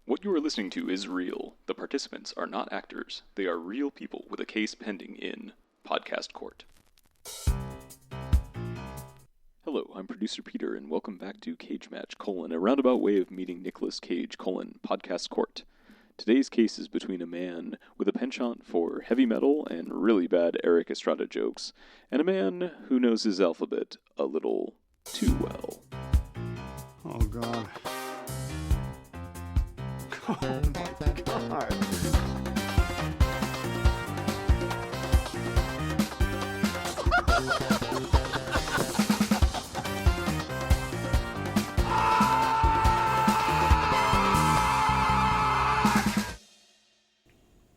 What you are listening to is real. The participants are not actors. They are real people with a case pending in podcast court. Hello, I'm producer Peter, and welcome back to Cage Match, a roundabout way of meeting Nicolas Cage, podcast court. Today's case is between a man with a penchant for heavy metal and really bad Eric Estrada jokes, and a man who knows his alphabet a little too well. Oh, God. Oh, my God.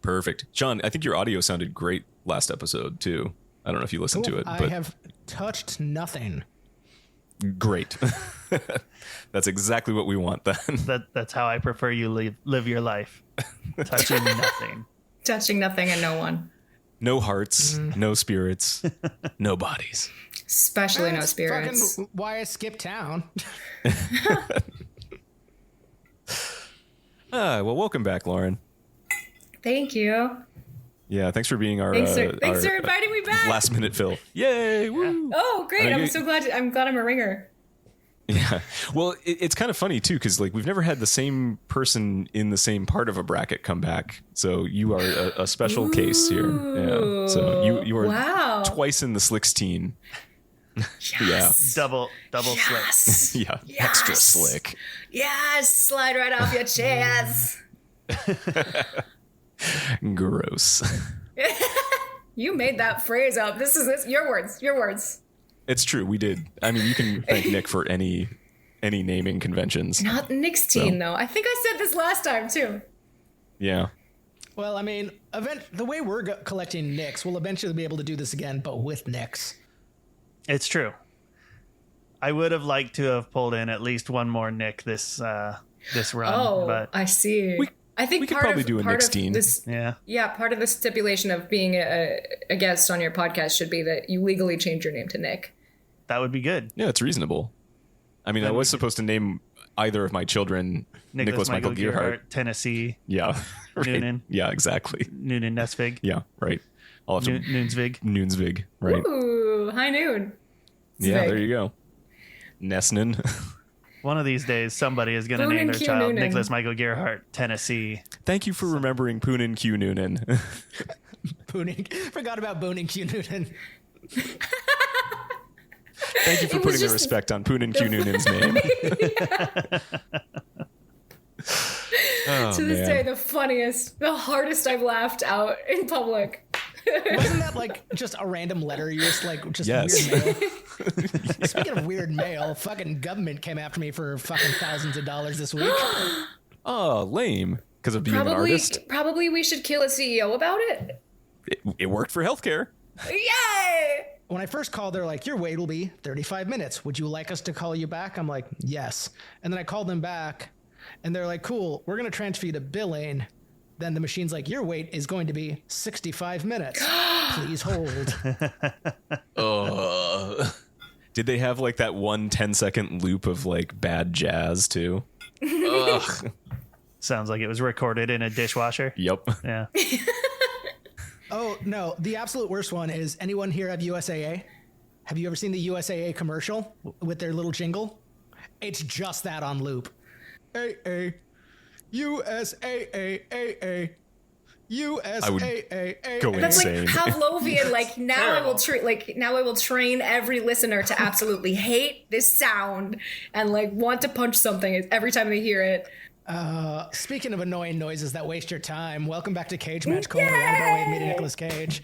Perfect. John, I think your audio sounded great last episode, too. I don't know if you listened to it. But I have touched nothing. Great. That's exactly what we want, then. That's how I prefer you live your life. Touching nothing. Touching nothing and no one. No hearts, no spirits, no bodies. Especially no spirits. Fucking why I skipped town. Well, welcome back, Lauren. Thank you. Yeah, thanks for being our Thanks for inviting me back. Last minute Phil. Yay! Woo! Oh, great! I'm so glad. I'm glad I'm a ringer. Yeah. Well, it's kind of funny too, because like we've never had the same person in the same part of a bracket come back. So you are a special case here. Yeah. So you are twice in the 16. Yes. Yeah. Double yes. Slick. Yeah. Yes. Extra slick. Yes. Slide right off your chairs. Gross. You made that phrase up. This is your words. Your words. It's true. We did. I mean, you can thank Nick for any naming conventions. Not Nick's teen, though. I think I said this last time, too. Yeah. Well, I mean, the way we're collecting nicks, we'll eventually be able to do this again, but with nicks. It's true. I would have liked to have pulled in at least one more Nick this run. Oh, but I see. I think we could probably do a Nick's teen. Yeah, part of the stipulation of being a guest on your podcast should be that you legally change your name to Nick. That would be good. Yeah, it's reasonable. I mean, I was supposed to name either of my children Nicholas Michael Gearhart. Tennessee. Yeah. Right. Noonan. Yeah, exactly. Noonan Nesvig. Yeah, right. I'll have to Noonsvig. Right. Ooh, high noon. Yeah, there you go. Nesnan. One of these days, somebody is going to name their child Nicholas Michael Gearhart, Tennessee. Thank you for remembering Poonin Q Noonan. Forgot about Boonin Q Noonan. Thank you for putting the respect on Poonin Q Noonan's name. To this day, the hardest I've laughed out in public. Wasn't that like just a random letter? You just weird mail. Speaking of weird mail, fucking government came after me for fucking thousands of dollars this week. Oh, lame. Because of being an artist? Probably we should kill a CEO about it. It worked for healthcare. Yay! When I first called, they're like, your wait will be 35 minutes. Would you like us to call you back? I'm like, yes. And then I called them back, and they're like, cool, we're going to transfer you to billing. Then the machine's like, your wait is going to be 65 minutes. Please hold. Did they have like that 1 10-second loop of like bad jazz too? Ugh. Sounds like it was recorded in a dishwasher. Yep. Yeah. Oh, no. The absolute worst one is, anyone here have USAA? Have you ever seen the USAA commercial with their little jingle? It's just that on loop. AA. USAA. USAA. Go That's insane. like Pavlovian. Like now I will train every listener to absolutely hate this sound and like want to punch something every time they hear it. Speaking of annoying noises that waste your time, welcome back to Cage Match, a roundabout way of meeting Nicolas Cage.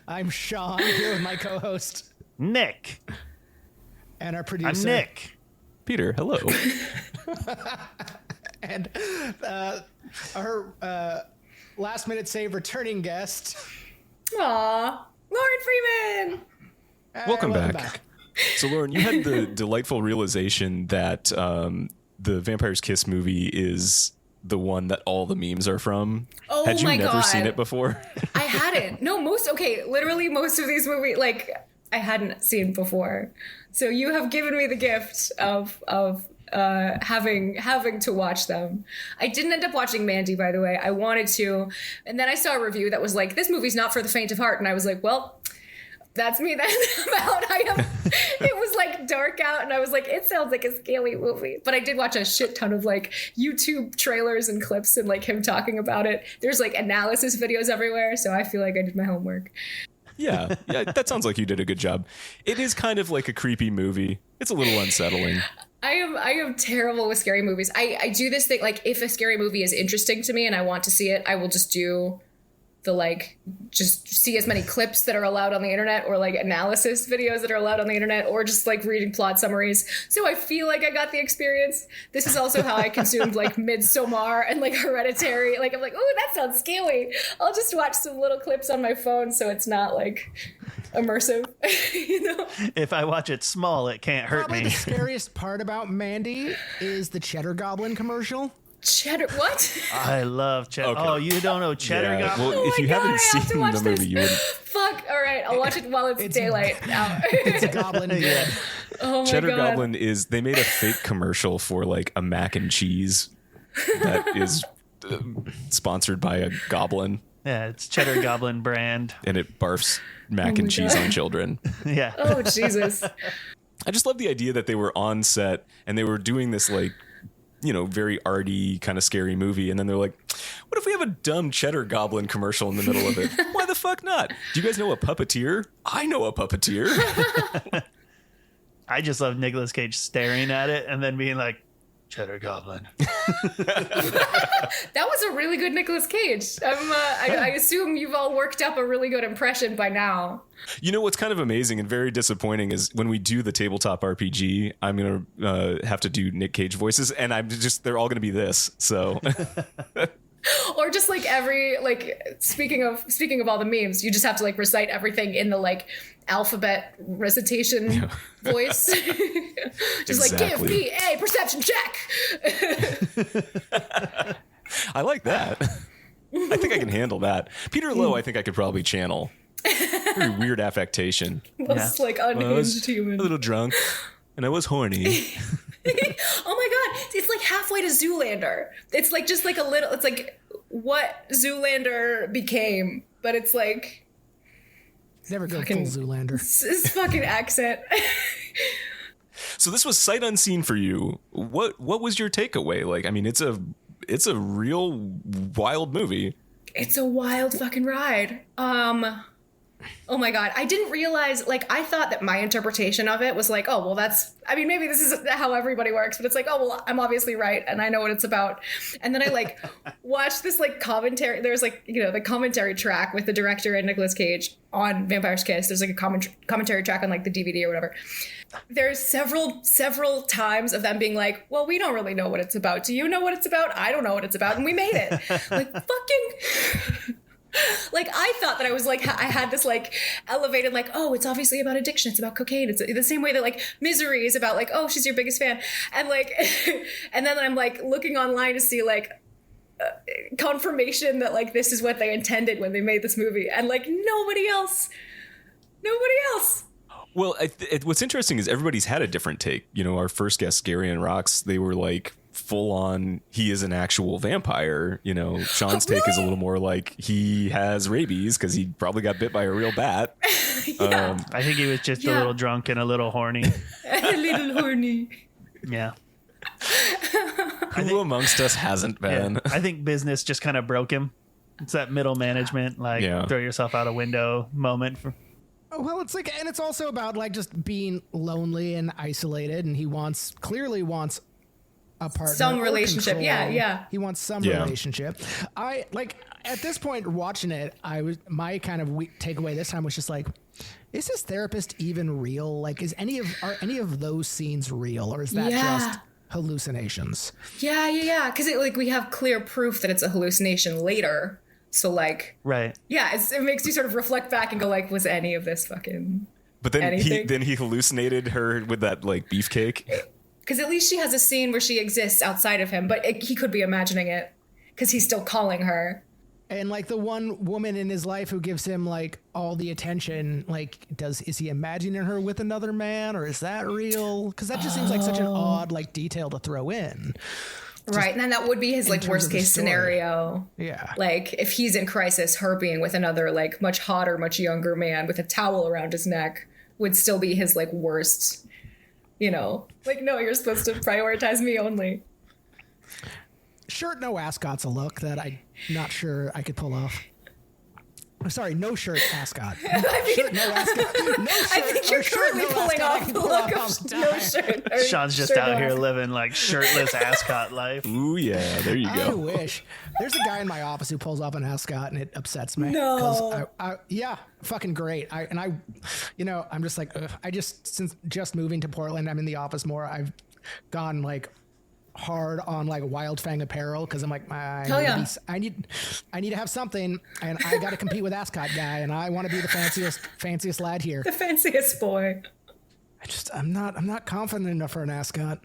I'm Sean, here with my co-host Nick. And our producer. I'm Nick. Peter, hello. And our last minute save returning guest. Aw, Lauren Freeman. Welcome back. So Lauren, you had the delightful realization that the Vampire's Kiss movie is the one that all the memes are from. Oh, had you my never God. seen it before? I hadn't. No, literally most of these movies, like, I hadn't seen before. So you have given me the gift of having to watch them. I didn't end up watching Mandy, by the way. I wanted to, and then I saw a review that was like, this movie's not for the faint of heart, and I was like, well, that's me then. It was like dark out, and I was like, it sounds like a scaly movie. But I did watch a shit ton of like YouTube trailers and clips and like him talking about it. There's like analysis videos everywhere, so I feel like I did my homework. Yeah, that sounds like you did a good job. It is kind of like a creepy movie. It's a little unsettling. I am terrible with scary movies. I do this thing, like if a scary movie is interesting to me and I want to see it, I will just do the like just see as many clips that are allowed on the internet, or like analysis videos that are allowed on the internet, or just like reading plot summaries. So I feel like I got the experience. This is also how I consumed like Midsommar and like Hereditary. Like I'm like, oh, that sounds scary. I'll just watch some little clips on my phone so it's not like immersive. You know? If I watch it small, it can't hurt Probably me. the scariest part about Mandy is the Cheddar Goblin commercial. Cheddar, what? I love cheddar. Okay. Oh, you don't know cheddar Yeah, goblin? well, if you God, haven't I have to seen watch the movie, this. you would. Fuck. All right, I'll watch it while it's daylight out. It's a goblin. Yeah. Oh my Cheddar God. Goblin is, they made a fake commercial for like a mac and cheese that is sponsored by a goblin, Yeah, it's cheddar goblin brand. and it barfs mac and cheese God. on children. Yeah. Oh Jesus. I just love the idea that they were on set and they were doing this like, you know, very arty kind of scary movie, and then they're like, what if we have a dumb Cheddar Goblin commercial in the middle of it? Why the fuck not? Do you guys know a puppeteer? I know a puppeteer. I just love Nicolas Cage staring at it and then being like, cheddar goblin. That was a really good Nicolas Cage. I assume you've all worked up a really good impression by now. You know what's kind of amazing and very disappointing is when we do the tabletop RPG, I'm gonna have to do Nick Cage voices, and they're all gonna be this. So Or just like every like speaking of all the memes, you just have to like recite everything in the like alphabet recitation voice. Just like give Exactly. me a perception check. I like that. I think I can handle that. Peter Lowe, I think I could probably channel. Very weird affectation. Most like I was unhinged a human. little drunk, and I was horny. Oh my God, it's like halfway to Zoolander. It's like just like a little. It's like what Zoolander became, but it's like Never go Fucking- full Zoolander. this fucking accent. So this was sight unseen for you. What was your takeaway? Like, I mean, it's a real wild movie. It's a wild fucking ride. Oh my God. I didn't realize, like, I thought that my interpretation of it was like, oh, well, maybe this is how everybody works, but it's like, oh, well, I'm obviously right. And I know what it's about. And then I like watched this like commentary. There's like, you know, the commentary track with the director and Nicolas Cage on Vampire's Kiss. There's like a commentary track on like the DVD or whatever. There's several times of them being like, well, we don't really know what it's about. Do you know what it's about? I don't know what it's about. And we made it. Like, fucking... Like, I thought that I was like, I had this like elevated, like, oh, it's obviously about addiction. It's about cocaine. It's the same way that like Misery is about like, oh, she's your biggest fan. And like, and then I'm like looking online to see like confirmation that like this is what they intended when they made this movie. And like nobody else. Well, what's interesting is everybody's had a different take. You know, our first guest, Gary and Rox, they were like full on, he is an actual vampire. You know, Sean's take is a little more like he has rabies because he probably got bit by a real bat. Yeah. I think he was just a Yeah. little drunk and a little horny. A little horny. Yeah. Who amongst us hasn't Yeah. been? I think business just kind of broke him. It's that middle management, like Yeah. throw yourself out a window moment. Well, it's like, and it's also about like just being lonely and isolated, and he clearly wants a partner, Some or relationship. control. Yeah, yeah. He wants some Yeah. relationship. I like at this point watching it, my kind of takeaway this time was just like, is his therapist even real? Like, are any of those scenes real, or is that Yeah. just hallucinations? Yeah. Because like we have clear proof that it's a hallucination later. So like, Right. yeah, it makes you sort of reflect back and go like, was any of this fucking? But then Anything? he hallucinated her with that like beefcake. Because at least she has a scene where she exists outside of him, but he could be imagining it because he's still calling her. And like the one woman in his life who gives him like all the attention, like is he imagining her with another man, or is that real? Because that just seems like such an odd like detail to throw in. Right, and then that would be his like worst case scenario. Yeah. Like if he's in crisis, her being with another like much hotter, much younger man with a towel around his neck would still be his like worst, like, no, you're supposed to prioritize me only. Shirt, no ascot's a look that I'm not sure I could pull off. Sorry, no shirt ascot. Shirt, no ascot. No shirt, I think you're currently pulling off the look of no shirt. or Sean's just shirt out no here ascot. living like shirtless ascot life. Ooh, yeah, there you I go. wish. There's a guy in my office who pulls off an ascot, and it upsets me. No. 'Cause yeah, fucking great. I'm just like, ugh. Since just moving to Portland, I'm in the office more. I've gone like hard on like Wild Fang apparel because I'm like, I need to have something, and I got to compete with ascot guy, and I want to be the fanciest lad here. The fanciest boy. I'm not confident enough for an ascot.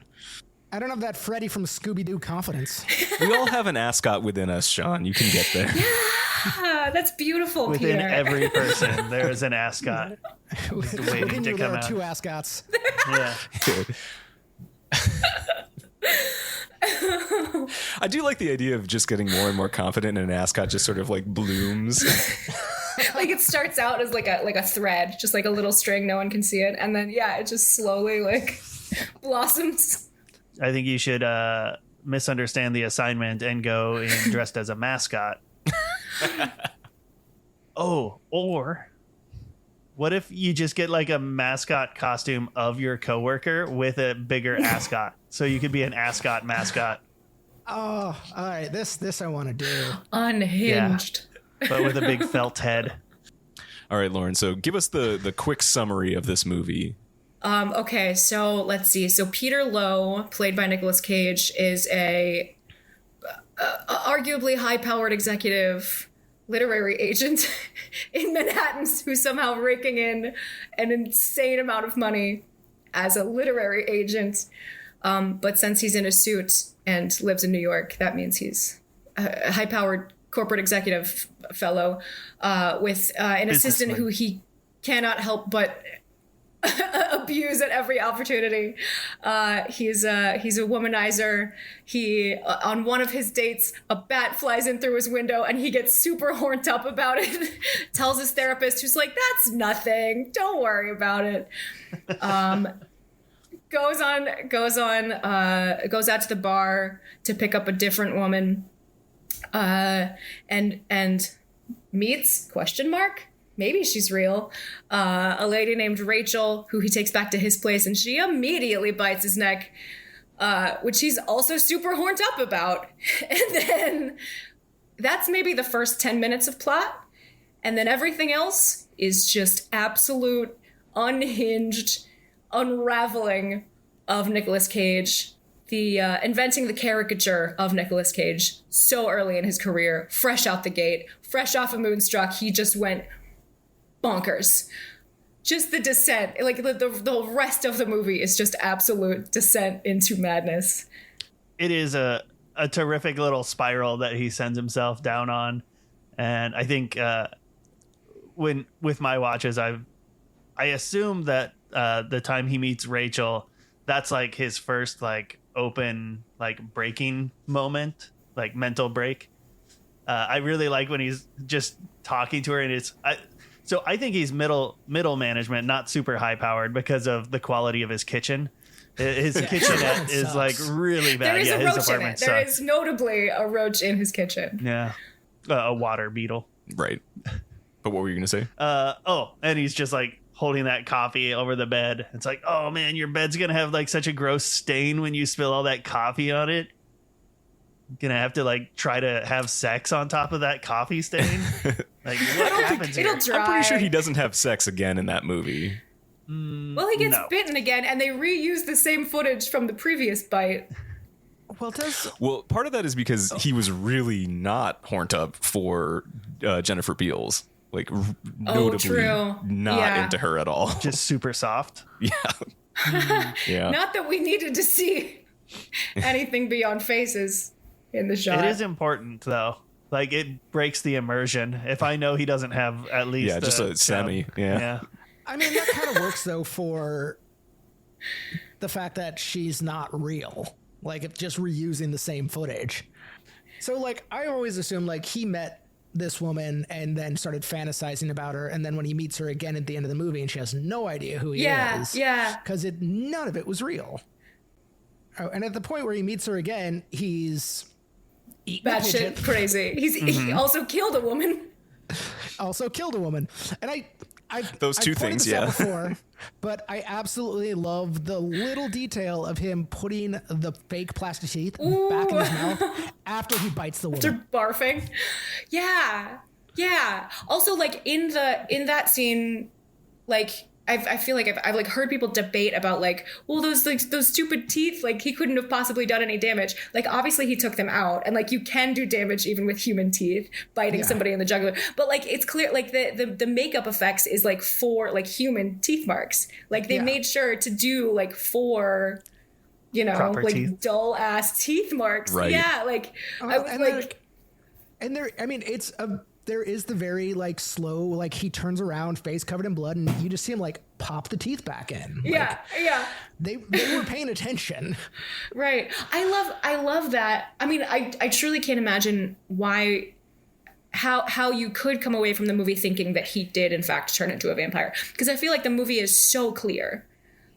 I don't have that Freddy from Scooby-Doo confidence. We all have an ascot within us, Sean. You can get there. Ah, that's beautiful, Within Peter. every person, there is an ascot. Within to you, there come are out. 2 ascots. Yeah. I do like the idea of just getting more and more confident, and an ascot just sort of like blooms. Like it starts out as like a thread, just like a little string, no one can see it, and then it just slowly like blossoms. I think you should misunderstand the assignment and go in dressed as a mascot. Oh, or what if you just get like a mascot costume of your coworker with a bigger ascot? So you could be an ascot mascot, Oh, all right. This I want to do. Unhinged. but with a big felt head. All right, Lauren. So give us the quick summary of this movie. Okay, so let's see. So Peter Lowe, played by Nicolas Cage, is a arguably high-powered executive literary agent in Manhattan who's somehow raking in an insane amount of money as a literary agent. But since he's in a suit and lives in New York, that means he's a high-powered corporate executive fellow with an assistant who he cannot help but abuse at every opportunity. He's a womanizer. He on one of his dates, a bat flies in through his window and he gets super horned up about it. Tells his therapist, who's like, "That's nothing. Don't worry about it." Goes out to the bar to pick up a different woman, and meets ? Maybe she's real. A lady named Rachel, who he takes back to his place, and she immediately bites his neck, which he's also super horned up about. And then that's maybe the first 10 minutes of plot. And then everything else is just absolute unhinged unraveling of Nicolas Cage. The inventing the caricature of Nicolas Cage so early in his career, fresh out the gate, fresh off of Moonstruck, he just went bonkers. Just the descent, like the rest of the movie is just absolute descent into madness. It is a terrific little spiral that he sends himself down on, and I think when with my watches, I assume that the time he meets Rachel, that's like his first like open like breaking moment, like mental break. I really like when he's just talking to her, and so I think he's middle management, not super high powered because of the quality of his kitchen. His kitchenette is like really bad. There is a his roach in apartment it. There sucks. is notably a roach in his kitchen. Yeah, a water beetle. Right. But what were you going to say? And he's just like holding that coffee over the bed. It's like, oh man, your bed's gonna have like such a gross stain when you spill all that coffee on it. Gonna have to like try to have sex on top of that coffee stain. Like what happens here? It'll dry. I'm pretty sure he doesn't have sex again in that movie. Well, he gets No. bitten again, and they reuse the same footage from the previous bite. Well, part of that is because he was really not horned up for Jennifer Beals. Like, notably true. not Yeah. into her at all. Just super soft. Yeah. Yeah. Not that we needed to see anything beyond faces in the shot. It is important though. Like, it breaks the immersion if I know he doesn't have at least just a semi. Yeah. I mean, that kind of works though for the fact that she's not real. Like, it's just reusing the same footage. So, like, I always assumed, like, he met this woman and then started fantasizing about her, and then when he meets her again at the end of the movie and she has no idea who he is. Yeah. Because none of it was real. Oh, and at the point where he meets her again, he's eating a pigeon. Batshit crazy. He also killed a woman. And Those two things, this out before, but I absolutely love the little detail of him putting the fake plastic teeth back in his mouth after he bites the woman. After barfing. Yeah. Also, like, in that scene, like, I feel like I've like heard people debate about, like, well, those stupid teeth, like, he couldn't have possibly done any damage. Like, obviously he took them out, and, like, you can do damage even with human teeth, biting somebody in the jugular. But, like, it's clear, like, the makeup effects is, like, for, like, human teeth marks. Like, they made sure to do, like, for, you know, proper like, teeth. dull ass teeth marks. Right. Yeah, like, I was like, there is the very, like, slow, like, he turns around, face covered in blood, and you just see him, like, pop the teeth back in. yeah. They were paying attention. Right. I love that. I mean, I truly can't imagine how you could come away from the movie thinking that he did in fact turn into a vampire. Because I feel like the movie is so clear.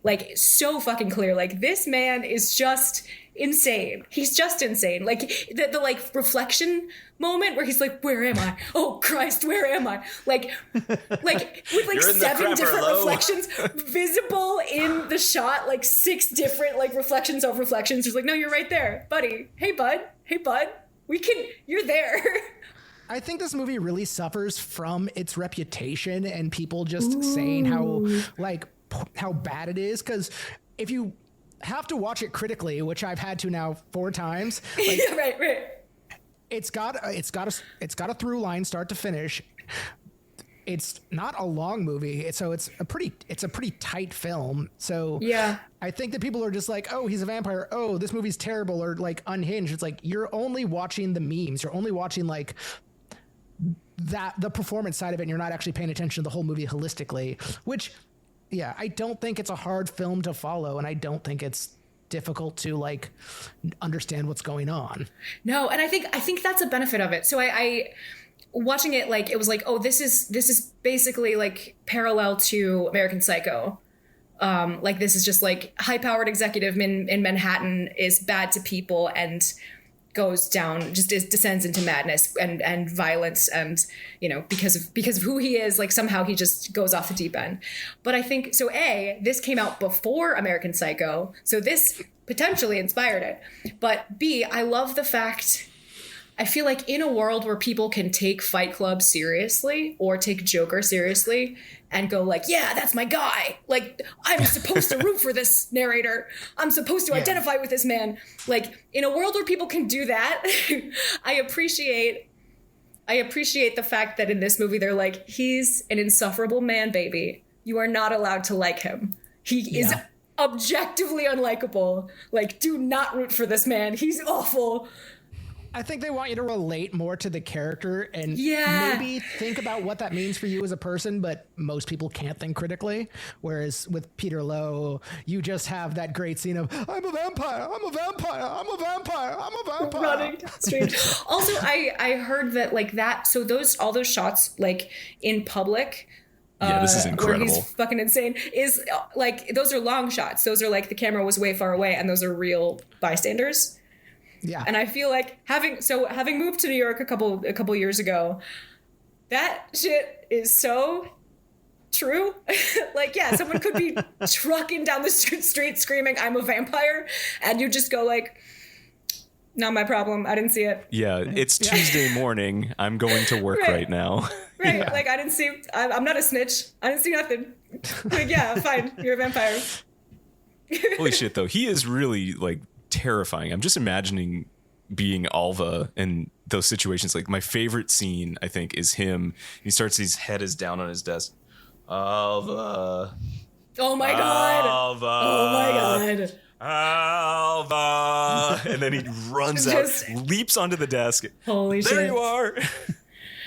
Like, so fucking clear. Like, this man is just insane. He's just insane. Like, the like reflection moment where he's like, where am I? Oh Christ, where am I? Like with like 7 different reflections visible in the shot, like 6 different like reflections of reflections. He's like, no, you're right there, buddy. Hey bud, you're there. I think this movie really suffers from its reputation and people just saying how bad it is. Because if you have to watch it critically, which I've had to now 4 times, like, right. It's got a through line start to finish. It's not a long movie, it's a pretty tight film. So Yeah. I think that people are just like, oh, he's a vampire. Oh, this movie's terrible, or like unhinged. It's like you're only watching the memes. You're only watching like the performance side of it, and you're not actually paying attention to the whole movie holistically. Which, yeah, I don't think it's a hard film to follow, and I don't think it's difficult to like understand what's going on. No, and I think that's a benefit of it. So I watching it, like, it was like, oh, this is basically like parallel to American Psycho. Like, this is just like high-powered executive in Manhattan is bad to people and goes down, just descends into madness and violence, and, you know, because of who he is, like, somehow he just goes off the deep end. But I think, so A, this came out before American Psycho, so this potentially inspired it. But B, I love the fact, I feel like in a world where people can take Fight Club seriously or take Joker seriously and go like, yeah, that's my guy. Like, I'm supposed to root for this narrator. I'm supposed to identify with this man. Like, in a world where people can do that, I appreciate the fact that in this movie, they're like, he's an insufferable man, baby. You are not allowed to like him. He is objectively unlikable. Like, do not root for this man. He's awful. I think they want you to relate more to the character and maybe think about what that means for you as a person, but most people can't think critically. Whereas with Peter Lowe, you just have that great scene of, I'm a vampire, I'm a vampire, I'm a vampire, I'm a vampire. Running down the street. Also, I heard that, like, that, so all those shots, like, in public, this is incredible. Where he's fucking insane, is like, those are long shots. Those are like, the camera was way far away, and those are real bystanders. Yeah. And I feel like having moved to New York a couple years ago, that shit is so true. Like, yeah, someone could be trucking down the street screaming, I'm a vampire, and you just go like, not my problem. I didn't see it. Yeah, it's Tuesday morning. I'm going to work right now. Right. Yeah. Like, I didn't see, I'm not a snitch. I didn't see nothing. Like, yeah, fine. You're a vampire. Holy shit, though. He is really, like, terrifying. I'm just imagining being Alva in those situations. Like, my favorite scene, I think, is him. He starts, his head is down on his desk. Alva. Oh my god. Alva. Oh my god. Alva, and then he runs Just- out, leaps onto the desk. Holy There shit. you are.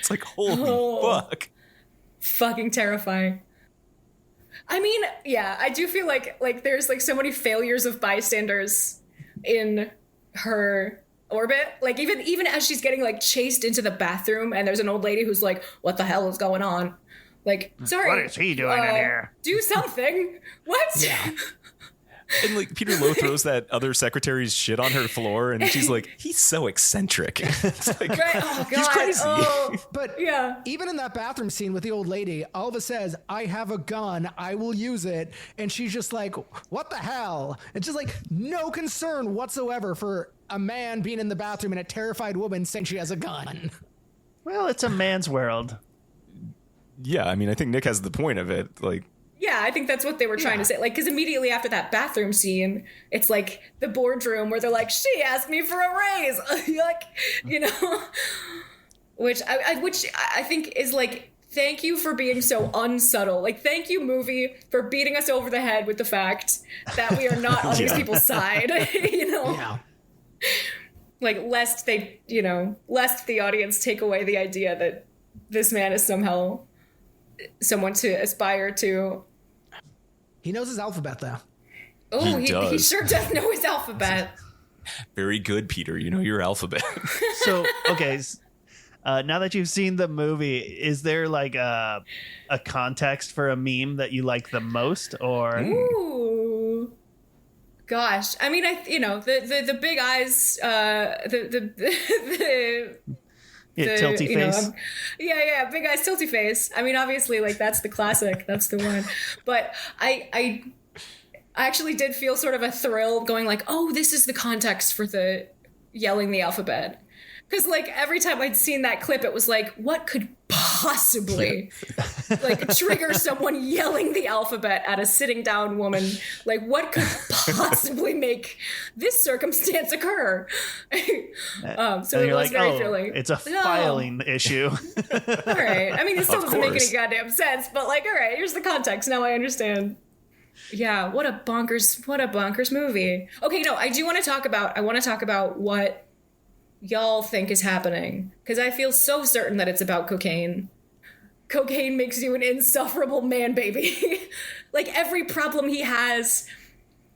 It's like, holy fuck. Fucking terrifying. I mean, yeah, I do feel like there's like so many failures of bystanders in her orbit. Like even as she's getting like chased into the bathroom and there's an old lady who's like, what the hell is going on? Like, sorry. What is he doing in here? Do something. What? Yeah. And like Peter Lowe throws that other secretary's shit on her floor, and she's like, he's so eccentric. It's like, Right? Oh, God. he's crazy. Oh. But Yeah. even in that bathroom scene with the old lady, Alva says, I have a gun, I will use it. And she's just like, what the hell? It's just like no concern whatsoever for a man being in the bathroom and a terrified woman saying she has a gun. Well, it's a man's world. Yeah, I mean, I think Nick has the point of it. Like, Yeah, I think that's what they were trying to say. Like, because immediately after that bathroom scene, it's like the boardroom where they're like, "She asked me for a raise," like, you know, which I think is like, thank you for being so unsubtle. Like, thank you, movie, for beating us over the head with the fact that we are not on these people's side. You know, Yeah. like lest the audience take away the idea that this man is somehow someone to aspire to. He knows his alphabet, though. Oh, he does. sure does know his alphabet. very good, Peter. You know your alphabet. So, okay. Now that you've seen the movie, is there like a context for a meme that you like the most, or Ooh. Gosh. I mean, the big eyes, tilty you know, face? yeah, big eyes, tilty face. I mean, obviously, like that's the classic. That's the one. But I actually did feel sort of a thrill going like, oh, this is the context for the yelling the alphabet. Because like every time I'd seen that clip, it was like, what could possibly like trigger someone yelling the alphabet at a sitting down woman? Like, what could possibly make this circumstance occur? So And it you're was like, very oh, thrilling. it's a No. filing issue. All right. I mean, it still Of doesn't make course. any goddamn sense, but like, all right, here's the context. Now I understand. Yeah, what a bonkers movie. Okay, no, I want to talk about what y'all think is happening, because I feel so certain that it's about cocaine. Cocaine makes you an insufferable man baby. Like every problem he has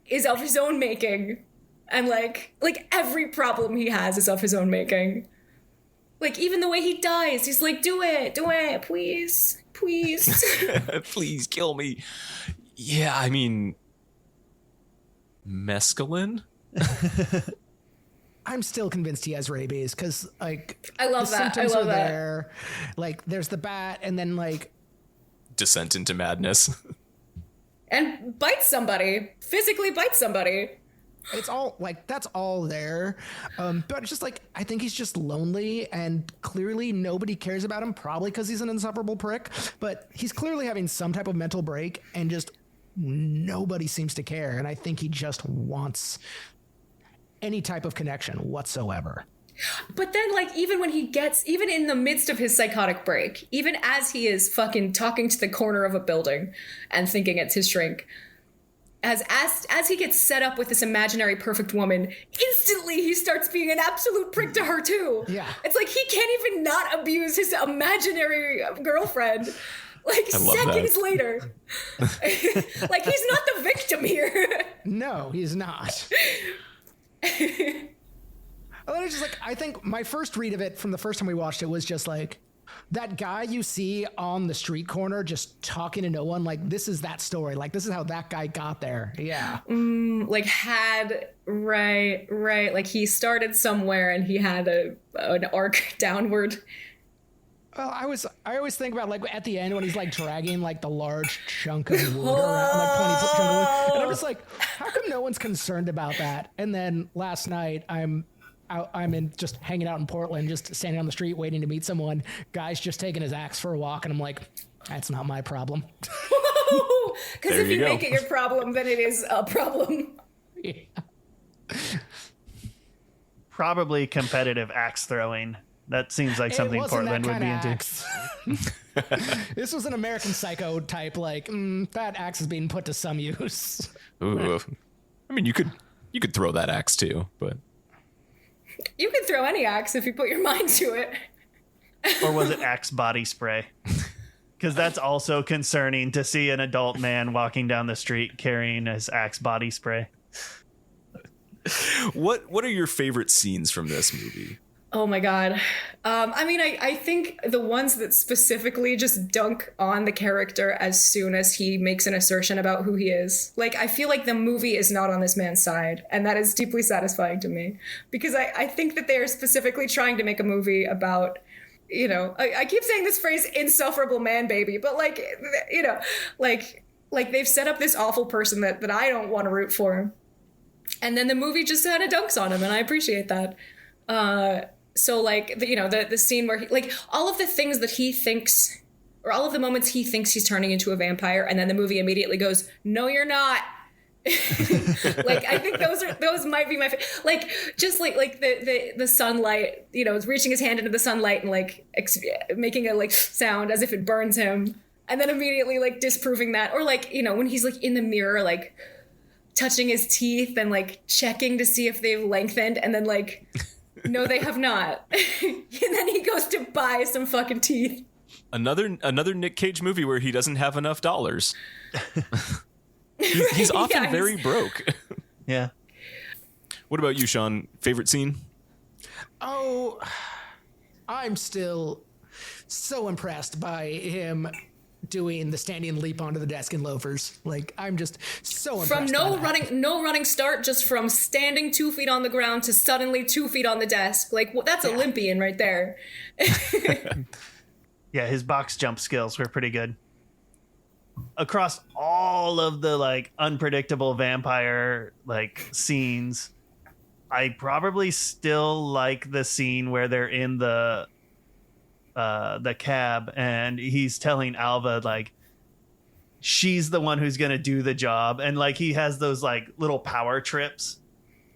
is of his own making. And like every problem he has is of his own making. Like even the way he dies, he's like, do it, please. Please kill me. Yeah, I mean, mescaline? I'm still convinced he has rabies because, like, I love the that. symptoms I love are that. there. Like, there's the bat, and then like, Descent into madness. And physically bites somebody. it's all like that's all there. But it's just like I think he's just lonely, and clearly nobody cares about him. Probably because he's an insufferable prick. But he's clearly having some type of mental break, and just nobody seems to care. And I think he just wants any type of connection whatsoever. But then, like, even in the midst of his psychotic break, even as he is fucking talking to the corner of a building and thinking it's his shrink, as he gets set up with this imaginary perfect woman, instantly he starts being an absolute prick to her too. Yeah. It's like he can't even not abuse his imaginary girlfriend. Like I love seconds that. later. Like he's not the victim here. No, he's not. And it's just like, I think my first read of it from the first time we watched it was just like, that guy you see on the street corner just talking to no one, like, this is that story. Like, this is how that guy got there. Yeah. Right. Like he started somewhere and he had an arc downward. Well, I always think about, like, at the end when he's, like, dragging, like, the large chunk of wood around, like, 20-foot chunk of wood. And I'm just like, how come no one's concerned about that? And then last night, I'm just hanging out in Portland, just standing on the street waiting to meet someone. Guy's just taking his axe for a walk, and I'm like, that's not my problem. Because There if you you go. make it your problem, then it is a problem. Yeah. Probably competitive axe throwing. That seems like It something wasn't that Portland would be kinda into. axe. This was an American Psycho type, like, that axe is being put to some use. Ooh. I mean, you could You could throw that axe too, but You can throw any axe if you put your mind to it. Or was it Axe body spray? Because that's also concerning to see an adult man walking down the street carrying his Axe body spray. what are your favorite scenes from this movie? Oh my god. I think the ones that specifically just dunk on the character as soon as he makes an assertion about who he is. Like, I feel like the movie is not on this man's side, and that is deeply satisfying to me. Because I think that they are specifically trying to make a movie about, you know, I keep saying this phrase, insufferable man baby, but like, you know, like they've set up this awful person that I don't want to root for. And then the movie just kind of dunks on him, and I appreciate that. So like, the scene where he, like, all of the things that he thinks, or all of the moments he thinks he's turning into a vampire, and then the movie immediately goes, no, you're not. Like, I think those might be my like, just like the sunlight, you know, reaching his hand into the sunlight and like making a like sound as if it burns him, and then immediately like disproving that, or like, you know, when he's like in the mirror, like touching his teeth and like checking to see if they've lengthened, and then like, no, they have not. And then he goes to buy some fucking teeth. Another Nick Cage movie where he doesn't have enough dollars. He's often Yeah, very broke. Yeah. What about you, Sean? Favorite scene? Oh, I'm still so impressed by him doing the standing leap onto the desk in loafers. Like, I'm just so impressed. From by that. no running start, just from standing 2 feet on the ground to suddenly 2 feet on the desk. Like, well, that's Olympian right there. Yeah, his box jump skills were pretty good. Across all of the like unpredictable vampire like scenes, I probably still like the scene where they're in the cab and he's telling Alva like she's the one who's gonna do the job, and like he has those like little power trips,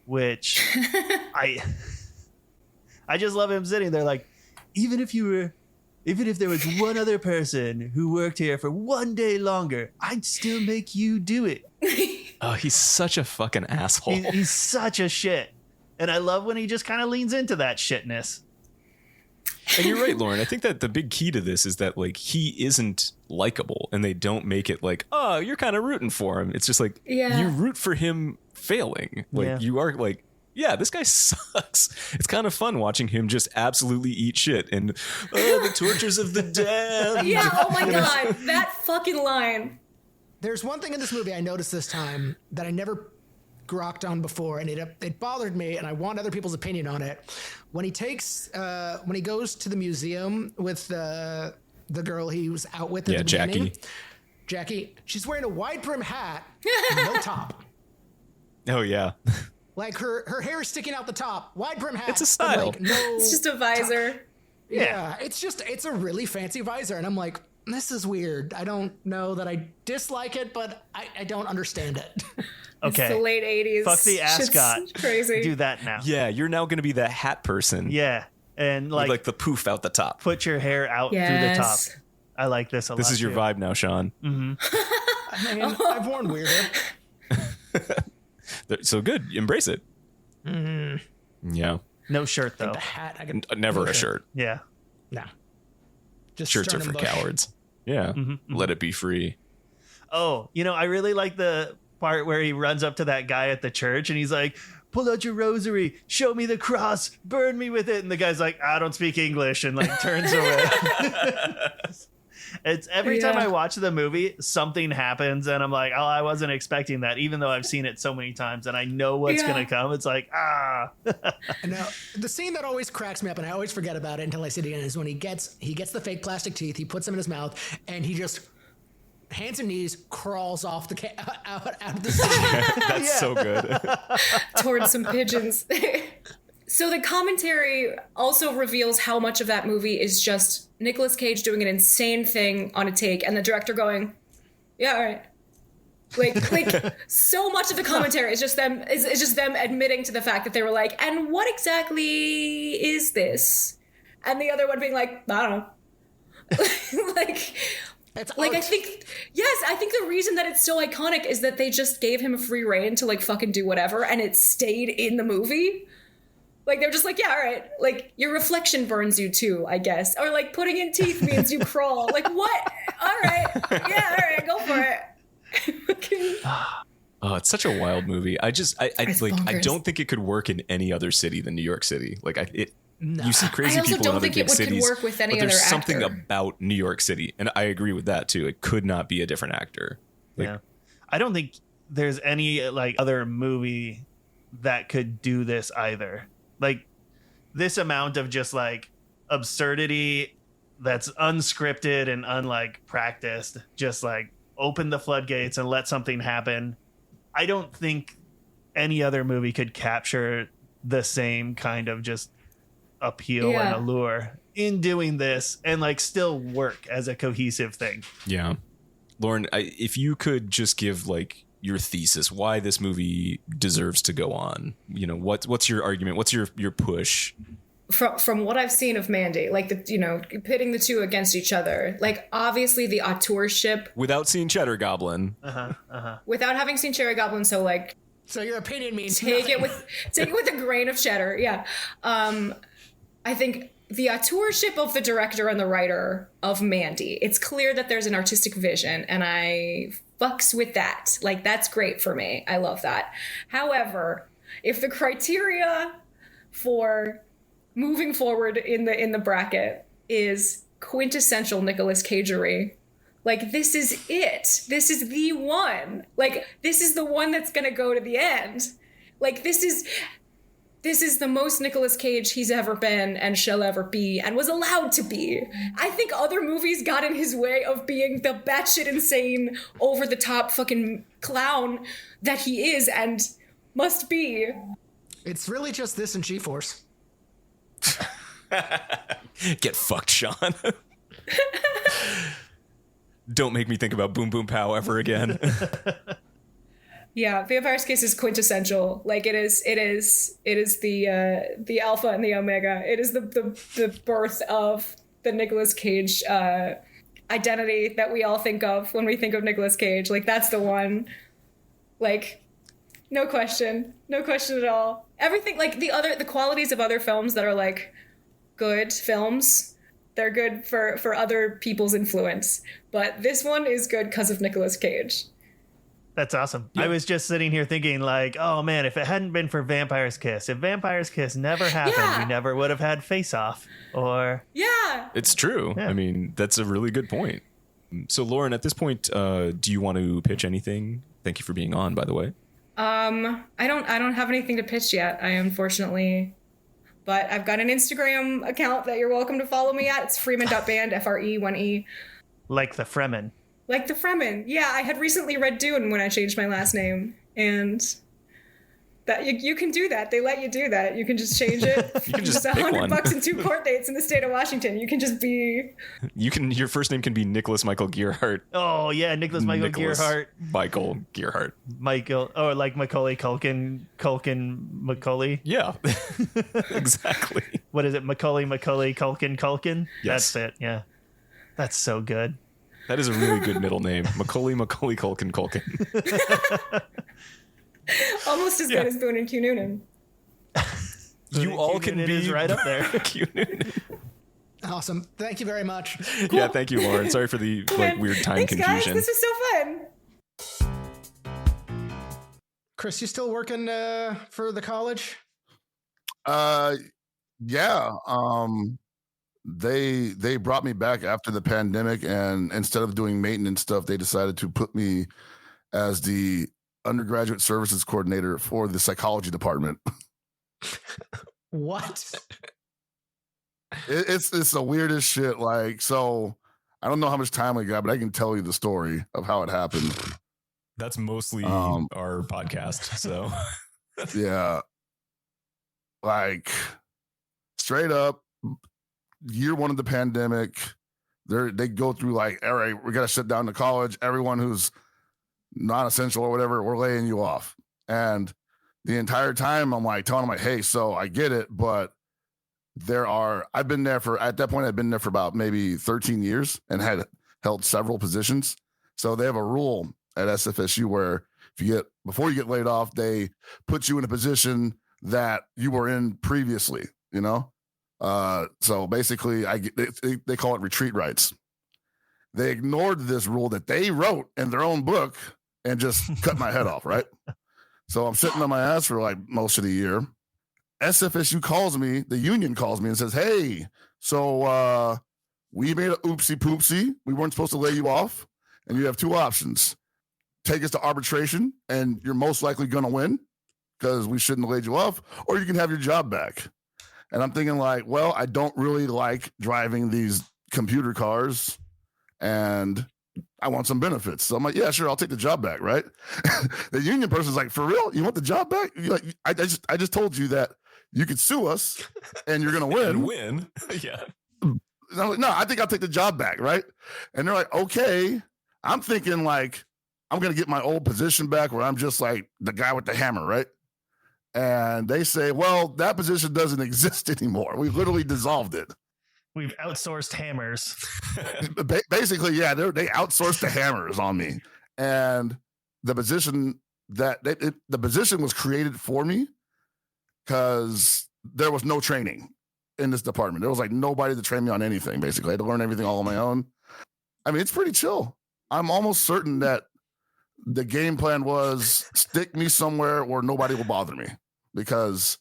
which I just love him sitting there like, even if there was one other person who worked here for one day longer, I'd still make you do it. Oh, he's such a fucking asshole. He's such a shit. And I love when he just kind of leans into that shitness. And you're right, Lauren. I think that the big key to this is that like he isn't likable, and they don't make it like, oh, you're kind of rooting for him. It's just like you root for him failing. Like you are like, yeah, this guy sucks. It's kind of fun watching him just absolutely eat shit and the tortures of the damned. Yeah, oh my god, that fucking line. There's one thing in this movie I noticed this time that I never grokked on before, and it bothered me, and I want other people's opinion on it. When he goes to the museum with the girl he was out with at the beginning, Jackie, she's wearing a wide brim hat, no top. Oh yeah. Like her hair is sticking out the top, wide brim hat. It's a style. Like, no, It's just a visor. top. Yeah, it's a really fancy visor, and I'm like, this is weird. I don't know that I dislike it, but I don't understand it. Okay. It's the late 80s. Fuck the ascot. Shit's crazy. Do that now. Yeah, you're now going to be that hat person. Yeah. And With, like like the poof out the top. put your hair out through the top. Yes. I like this a lot. This is your too. vibe now, Sean. I mean, I've worn weirder. So good. Embrace it. Yeah. No shirt though. The hat, I can Never a shirt. Yeah. No. Just Shirts are for Sternum Bush. cowards. Yeah. Let it be free. Oh, I really like the part where he runs up to that guy at the church and he's like, pull out your rosary, show me the cross, burn me with it. And the guy's like, I don't speak English, and like turns away. It's every time I watch the movie, something happens and I'm like, oh, I wasn't expecting that, even though I've seen it so many times and I know what's going to come. It's like, And now, the scene that always cracks me up, and I always forget about it until I see it again, is when he gets the fake plastic teeth, he puts them in his mouth, and he just hands and knees crawls off the out of the scene. That's so good. Towards some pigeons. So the commentary also reveals how much of that movie is just Nicolas Cage doing an insane thing on a take and the director going, yeah, all right. Like so much of the commentary is just them admitting to the fact that they were like, and what exactly is this? And the other one being like, I don't know. Like, It's Like, art. I think the reason that it's so iconic is that they just gave him a free reign to like fucking do whatever, and it stayed in the movie. Like, they're just like, yeah, all right. Like, your reflection burns you too, I guess. Or like putting in teeth means you crawl. Like, what? All right. Yeah, all right, go for it. Oh, it's such a wild movie. I It's like. I bonkers. don't think it could work in any other city than New York City. Like, you see I crazy also people don't in other think big it could cities, work with any but there's other something actor. about New York City, and I agree with that too. It could not be a different actor. Like, Yeah. I don't think there's any like other movie that could do this either. Like this amount of just like absurdity that's unscripted and unlike practiced, just like open the floodgates and let something happen. I don't think any other movie could capture the same kind of just appeal Yeah. and allure in doing this and like still work as a cohesive thing. yeah, Lauren, if you could just give like your thesis, why this movie deserves to go on. You know, what's your argument? What's your push? From what I've seen of Mandy, like pitting the two against each other, like obviously the auteurship Without seeing Cheddar Goblin, without having seen Cherry Goblin, so like So your opinion means take nothing. it with a grain of cheddar. Yeah. I think the auteurship of the director and the writer of Mandy, it's clear that there's an artistic vision, and I fucks with that. Like, that's great for me. I love that. However, if the criteria for moving forward in the bracket is quintessential Nicolas Cagery, like, this is it. This is the one. Like, this is the one that's gonna go to the end. Like, this is the most Nicolas Cage he's ever been and shall ever be and was allowed to be. I think other movies got in his way of being the batshit insane, over-the-top fucking clown that he is and must be. It's really just this and G-Force. get fucked, Sean. Don't make me think about Boom Boom Pow ever again. Yeah, Vampire's Kiss is quintessential. Like, it is the alpha and the omega. It is the birth of the Nicolas Cage identity that we all think of when we think of Nicolas Cage. Like, that's the one. Like, no question at all. Everything, like the qualities of other films that are like good films, they're good for other people's influence. But this one is good because of Nicolas Cage. That's awesome. I was just sitting here thinking like, oh man, if it hadn't been for Vampire's Kiss, if Vampire's Kiss never happened, Yeah. we never would have had Face Off or Yeah. It's true. Yeah. I mean, that's a really good point. So, Lauren, at this point, do you want to pitch anything? Thank you for being on, by the way. I don't have anything to pitch yet. I unfortunately, but I've got an Instagram account that you're welcome to follow me at. It's freeman.band, F-R-E-1-E. like the Fremen. Like the Fremen. Yeah, I had recently read Dune when I changed my last name, and that you can do that. They let you do that. You can just change it. You can just pick one. $100 and 2 court dates in the state of Washington. You can just be. Your first name can be Nicholas Michael Gearhart. Oh yeah, Nicholas Michael Nicholas Gearhart, Michael Gearhart. Michael, or like Macaulay Culkin Macaulay. Yeah, exactly. What is it? Macaulay Culkin. Yes. That's it. Yeah, that's so good. That is a really good middle name. Macaulay Culkin. Almost as good as Boone and Q Noonan. You all can It be is right up there. Cute. Awesome. Thank you very much. Yeah, thank you, Lauren. Sorry for the weird time Thanks, confusion. guys. This was so fun. Chris, you still working for the college? Yeah. They brought me back after the pandemic, and instead of doing maintenance stuff, they decided to put me as the undergraduate services coordinator for the psychology department. What? It's the weirdest shit. Like, so I don't know how much time we got, but I can tell you the story of how it happened. That's mostly Um, our podcast. So Yeah. Like, straight up, year one of the pandemic, they go through like, all right, we got to shut down the college. Everyone who's non-essential or whatever, we're laying you off. And the entire time I'm like telling them like, hey, so I get it, but at that point I'd been there for about maybe 13 years and had held several positions. So they have a rule at SFSU where before you get laid off, they put you in a position that you were in previously, you know? So basically they call it retreat rights. They ignored this rule that they wrote in their own book and just cut my head off, right? So I'm sitting on my ass for like most of the year. SFSU calls me, the union calls me and says, hey, so we made a oopsie poopsie. We weren't supposed to lay you off. And you have two options. Take us to arbitration and you're most likely going to win because we shouldn't have laid you off, or you can have your job back. And I'm thinking like, well, I don't really like driving these computer cars and I want some benefits. So I'm like, yeah, sure, I'll take the job back, right? The union person's like, for real? You want the job back? You're like, I just told you that you could sue us and you're going to win. And win. Yeah. And I'm like, no, I think I'll take the job back, right? And they're like, okay. I'm thinking like, I'm going to get my old position back where I'm just like the guy with the hammer, right? And they say, well, that position doesn't exist anymore. We literally dissolved it. We've outsourced hammers. Basically, yeah, they outsourced the hammers on me. And the position the position was created for me because there was no training in this department. There was like nobody to train me on anything, basically. I had to learn everything all on my own. I mean, it's pretty chill. I'm almost certain that the game plan was stick me somewhere where nobody will bother me, because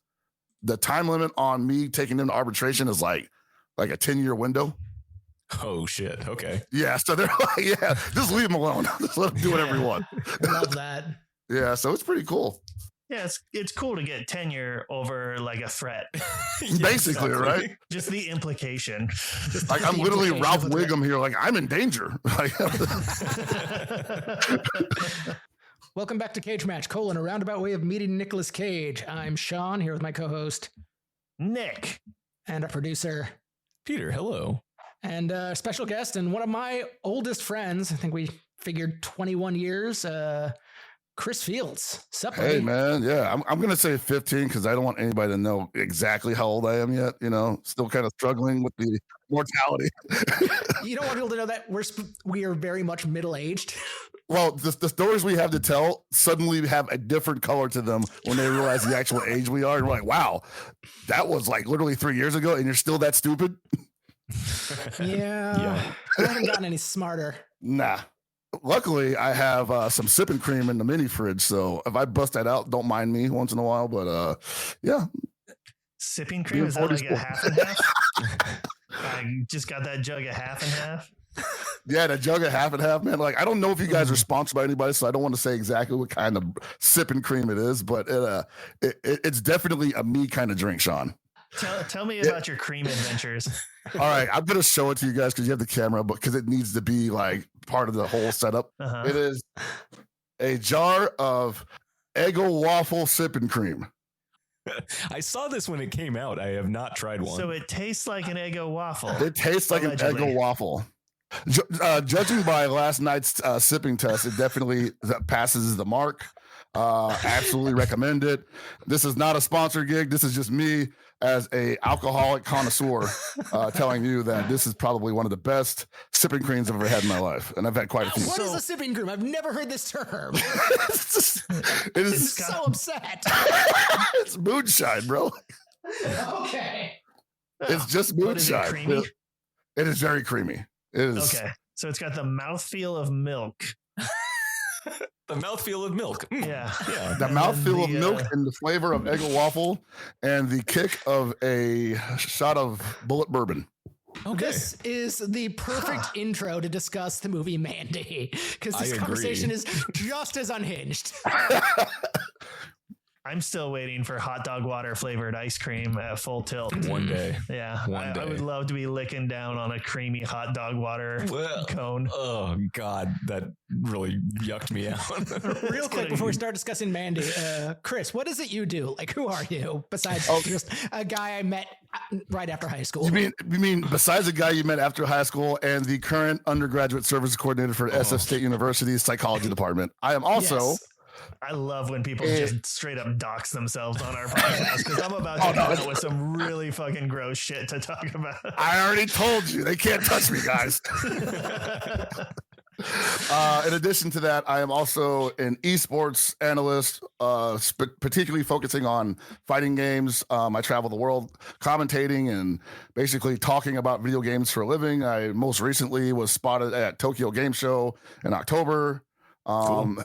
the time limit on me taking them to arbitration is like a 10-year window. Oh shit. Okay. Yeah. So they're like, yeah, just leave them alone. Just let them do whatever you want. Love that. Yeah. So it's pretty cool. Yeah, it's cool to get tenure over like a threat. Basically, right? Just the implication. Like I'm literally Ralph Wiggum here. Like I'm in danger. Welcome back to Cage Match, a roundabout way of meeting Nicolas Cage. I'm Sean, here with my co-host Nick, and our producer Peter. Hello. And a special guest and one of my oldest friends. I think we figured 21 years. Chris Fields. Sup, buddy? Hey, man. Yeah, I'm going to say 15 because I don't want anybody to know exactly how old I am yet. You know, still kind of struggling with the mortality. You don't want people to know that we are very much middle-aged. Well, the stories we have to tell suddenly have a different color to them when they realize the actual age we are. And we're like, wow, that was like literally 3 years ago and you're still that stupid? Yeah. I haven't gotten any smarter. Nah. Luckily, I have some sipping cream in the mini fridge, so if I bust that out, don't mind me once in a while. But yeah, sipping cream, is that like a half and half? I just got that jug of half and half. Yeah, the jug of half and half, man. Like I don't know if you guys are sponsored by anybody, so I don't want to say exactly what kind of sipping cream it is, but it's definitely a me kind of drink, Sean. Tell me about your cream adventures. All right, I'm gonna show it to you guys because you have the camera, but because it needs to be like part of the whole setup. Uh-huh. It is a jar of Eggo waffle sipping cream. I saw this when it came out. I have not tried one. So it tastes like an Eggo waffle. It tastes like allegedly. An Eggo waffle. Judging by last night's sipping test, it definitely passes the mark. Absolutely recommend it. This is not a sponsored gig. This is just me as a alcoholic connoisseur telling you that this is probably one of the best sipping creams I've ever had in my life, and I've had quite a few. What is a sipping cream? I've never heard this term. It is so upset. It's moonshine, bro. Okay. It's just moonshine. Creamy? It is very creamy. It is okay. So it's got the mouthfeel of milk. The mouthfeel of milk. Yeah. Yeah. The mouthfeel of milk and the flavor of Eggo waffle and the kick of a shot of bullet bourbon. Okay. This is the perfect intro to discuss the movie Mandy, because this conversation is just as unhinged. I'm still waiting for hot dog water flavored ice cream at full tilt. One day. Yeah. One day. I would love to be licking down on a creamy hot dog water cone. Oh, God. That really yucked me out. Real quick, before we start discussing Mandy, Chris, what is it you do? Like, who are you besides just a guy I met right after high school? You mean besides the guy you met after high school and the current undergraduate service coordinator for SF State University's psychology department? I am also... Yes. I love when people just straight up dox themselves on our podcast because I'm about to come out with some really fucking gross shit to talk about. I already told you they can't touch me, guys. In addition to that, I am also an esports analyst, particularly focusing on fighting games. I travel the world commentating and basically talking about video games for a living. I most recently was spotted at Tokyo Game Show in October. Cool.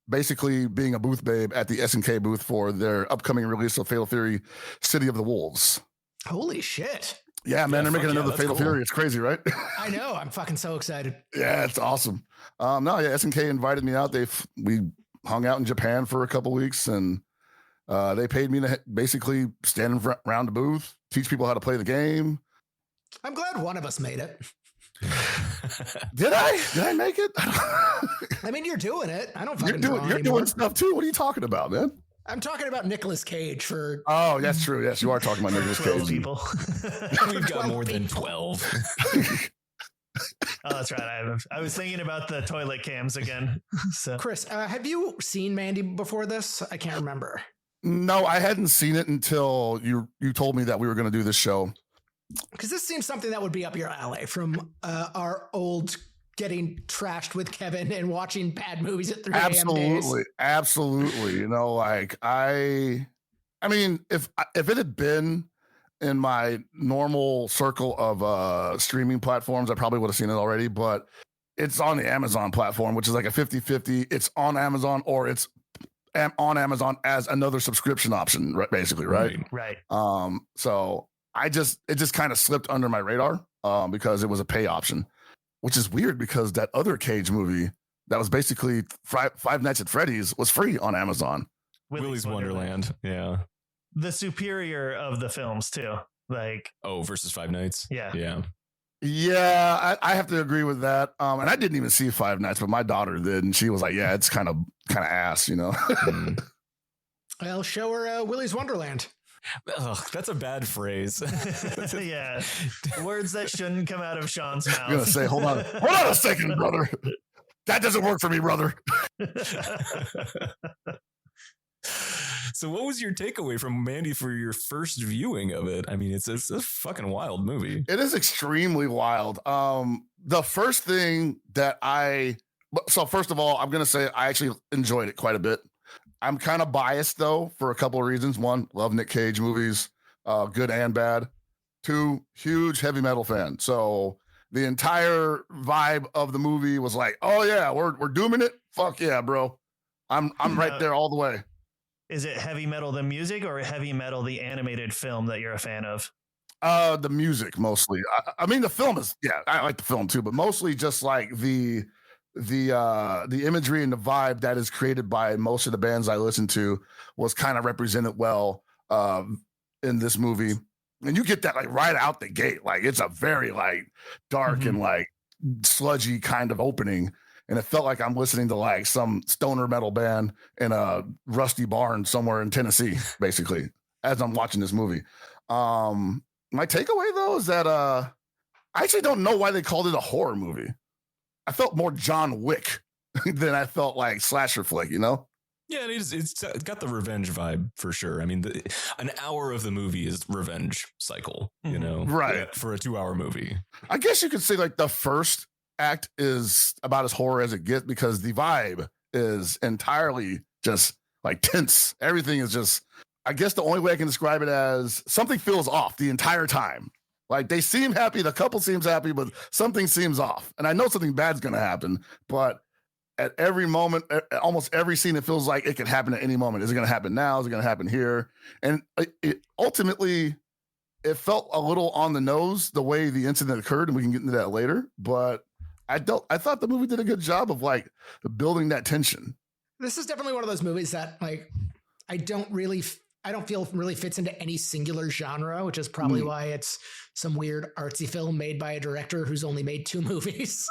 Basically being a booth babe at the SNK booth for their upcoming release of Fatal Fury City of the Wolves. Holy shit. Yeah, man, they're making another Fatal Fury. It's crazy, right? I know. I'm fucking so excited. Yeah, it's awesome. SNK invited me out. We hung out in Japan for a couple weeks, and they paid me to basically stand around the booth, teach people how to play the game. I'm glad one of us made it. Did I make it? I mean, you're doing it. I don't fucking You're doing stuff too. What are you talking about, man? I'm talking about Nicolas Cage for. Oh, that's true. Yes, you are talking about Nicolas Cage. People. We've got more than 12. Oh, that's right. I was thinking about the toilet cams again. So, Chris, have you seen Mandy before this? I can't remember. No, I hadn't seen it until you told me that we were going to do this show. Because this seems something that would be up your alley from our old getting trashed with Kevin and watching bad movies at 3 a.m. days. Absolutely. You know, like I mean, if it had been in my normal circle of streaming platforms, I probably would have seen it already, but it's on the Amazon platform, which is like a 50-50. It's on Amazon or it's on Amazon as another subscription option, basically, right? Right. So it just kind of slipped under my radar because it was a pay option, which is weird because that other Cage movie that was basically Five Nights at Freddy's was free on Amazon. Willy's Wonderland. Yeah. The superior of the films too. Like versus Five Nights. Yeah. Yeah, I have to agree with that. And I didn't even see Five Nights, but my daughter did, and she was like, "Yeah, it's kind of ass, you know." I'll show her Willy's Wonderland. Ugh, that's a bad phrase. Yeah, words that shouldn't come out of Sean's mouth. I'm gonna say, hold on a second, brother. That doesn't work for me, brother. So what was your takeaway from Mandy for your first viewing of it? I mean, it's a fucking wild movie. It is extremely wild. The first thing that first of all, I'm going to say I actually enjoyed it quite a bit. I'm kind of biased though for a couple of reasons. One, love Nick Cage movies, good and bad. Two, huge heavy metal fan. So the entire vibe of the movie was like, oh yeah, we're dooming it. Fuck yeah, bro. I'm right there all the way. Is it heavy metal the music or heavy metal the animated film that you're a fan of? The music mostly. I mean, the film is I like the film too, but mostly just like the imagery and the vibe that is created by most of the bands I listen to was kind of represented well in this movie. And you get that like right out the gate. Like it's a very like dark and like sludgy kind of opening. And it felt like I'm listening to like some stoner metal band in a rusty barn somewhere in Tennessee, basically, as I'm watching this movie. My takeaway though is that I actually don't know why they called it a horror movie. I felt more John Wick than I felt like slasher flick, you know? Yeah, it's got the revenge vibe for sure. I mean, an hour of the movie is revenge cycle, you know? Right. For a 2-hour movie. I guess you could say like the first act is about as horror as it gets because the vibe is entirely just like tense. Everything is just, I guess the only way I can describe it as something feels off the entire time. Like they seem happy, the couple seems happy, but something seems off. And I know something bad's going to happen, but at every moment, almost every scene, it feels like it could happen at any moment. Is it going to happen now? Is it going to happen here? And ultimately, it felt a little on the nose the way the incident occurred, and we can get into that later. But I thought the movie did a good job of like building that tension. This is definitely one of those movies that like I don't feel really fits into any singular genre, which is probably why it's some weird artsy film made by a director who's only made 2 movies.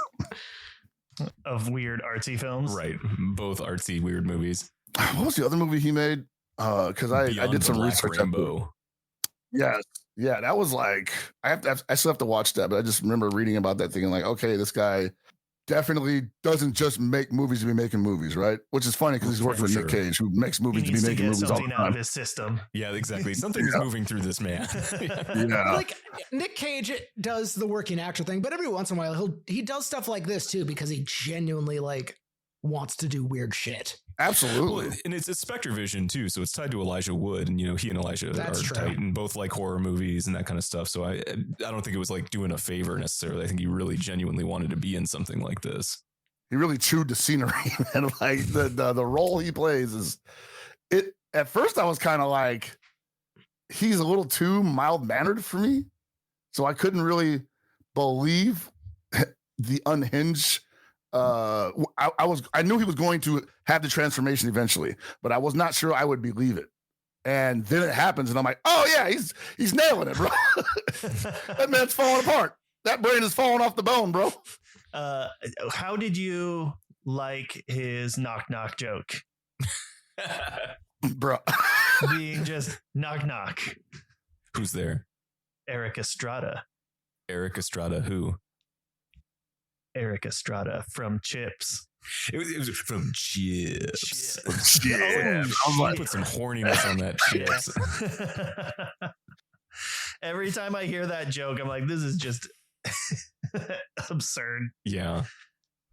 Of weird artsy films. Right. Both artsy weird movies. What was the other movie he made? Because I did some research. Rainbow. Yes. Yeah, that was like I still have to watch that, but I just remember reading about that thinking like, okay, this guy definitely doesn't just make movies to be making movies, right? Which is funny because he's working with Nick Cage, who makes movies to be making movies all the something out of time. his system. Yeah, exactly. Something is moving through this man. Yeah. Like Nick Cage does the working actor thing, but every once in a while he does stuff like this too because he genuinely like wants to do weird shit. Absolutely. Well, and it's Spectre Vision too, so it's tied to Elijah Wood, and he and Elijah That's are true. tight and both like horror movies and that kind of stuff. So I don't think it was like doing a favor necessarily. I think he really genuinely wanted to be in something like this. He really chewed the scenery, and like the role he plays is it. At first, I was kind of like, he's a little too mild mannered for me, so I couldn't really believe the unhinged. I knew he was going to have the transformation eventually, but I was not sure I would believe it. And then it happens, and I'm like, oh yeah, he's nailing it, bro. That man's falling apart. That brain is falling off the bone, bro. How did you like his knock knock joke? Bro. Being just knock knock. Who's there? Eric Estrada. Eric Estrada, who? Eric Estrada from Chips. It was from Chips. Yeah. I put some horniness on that Chips. Every time I hear that joke, I'm like, this is just absurd. Yeah.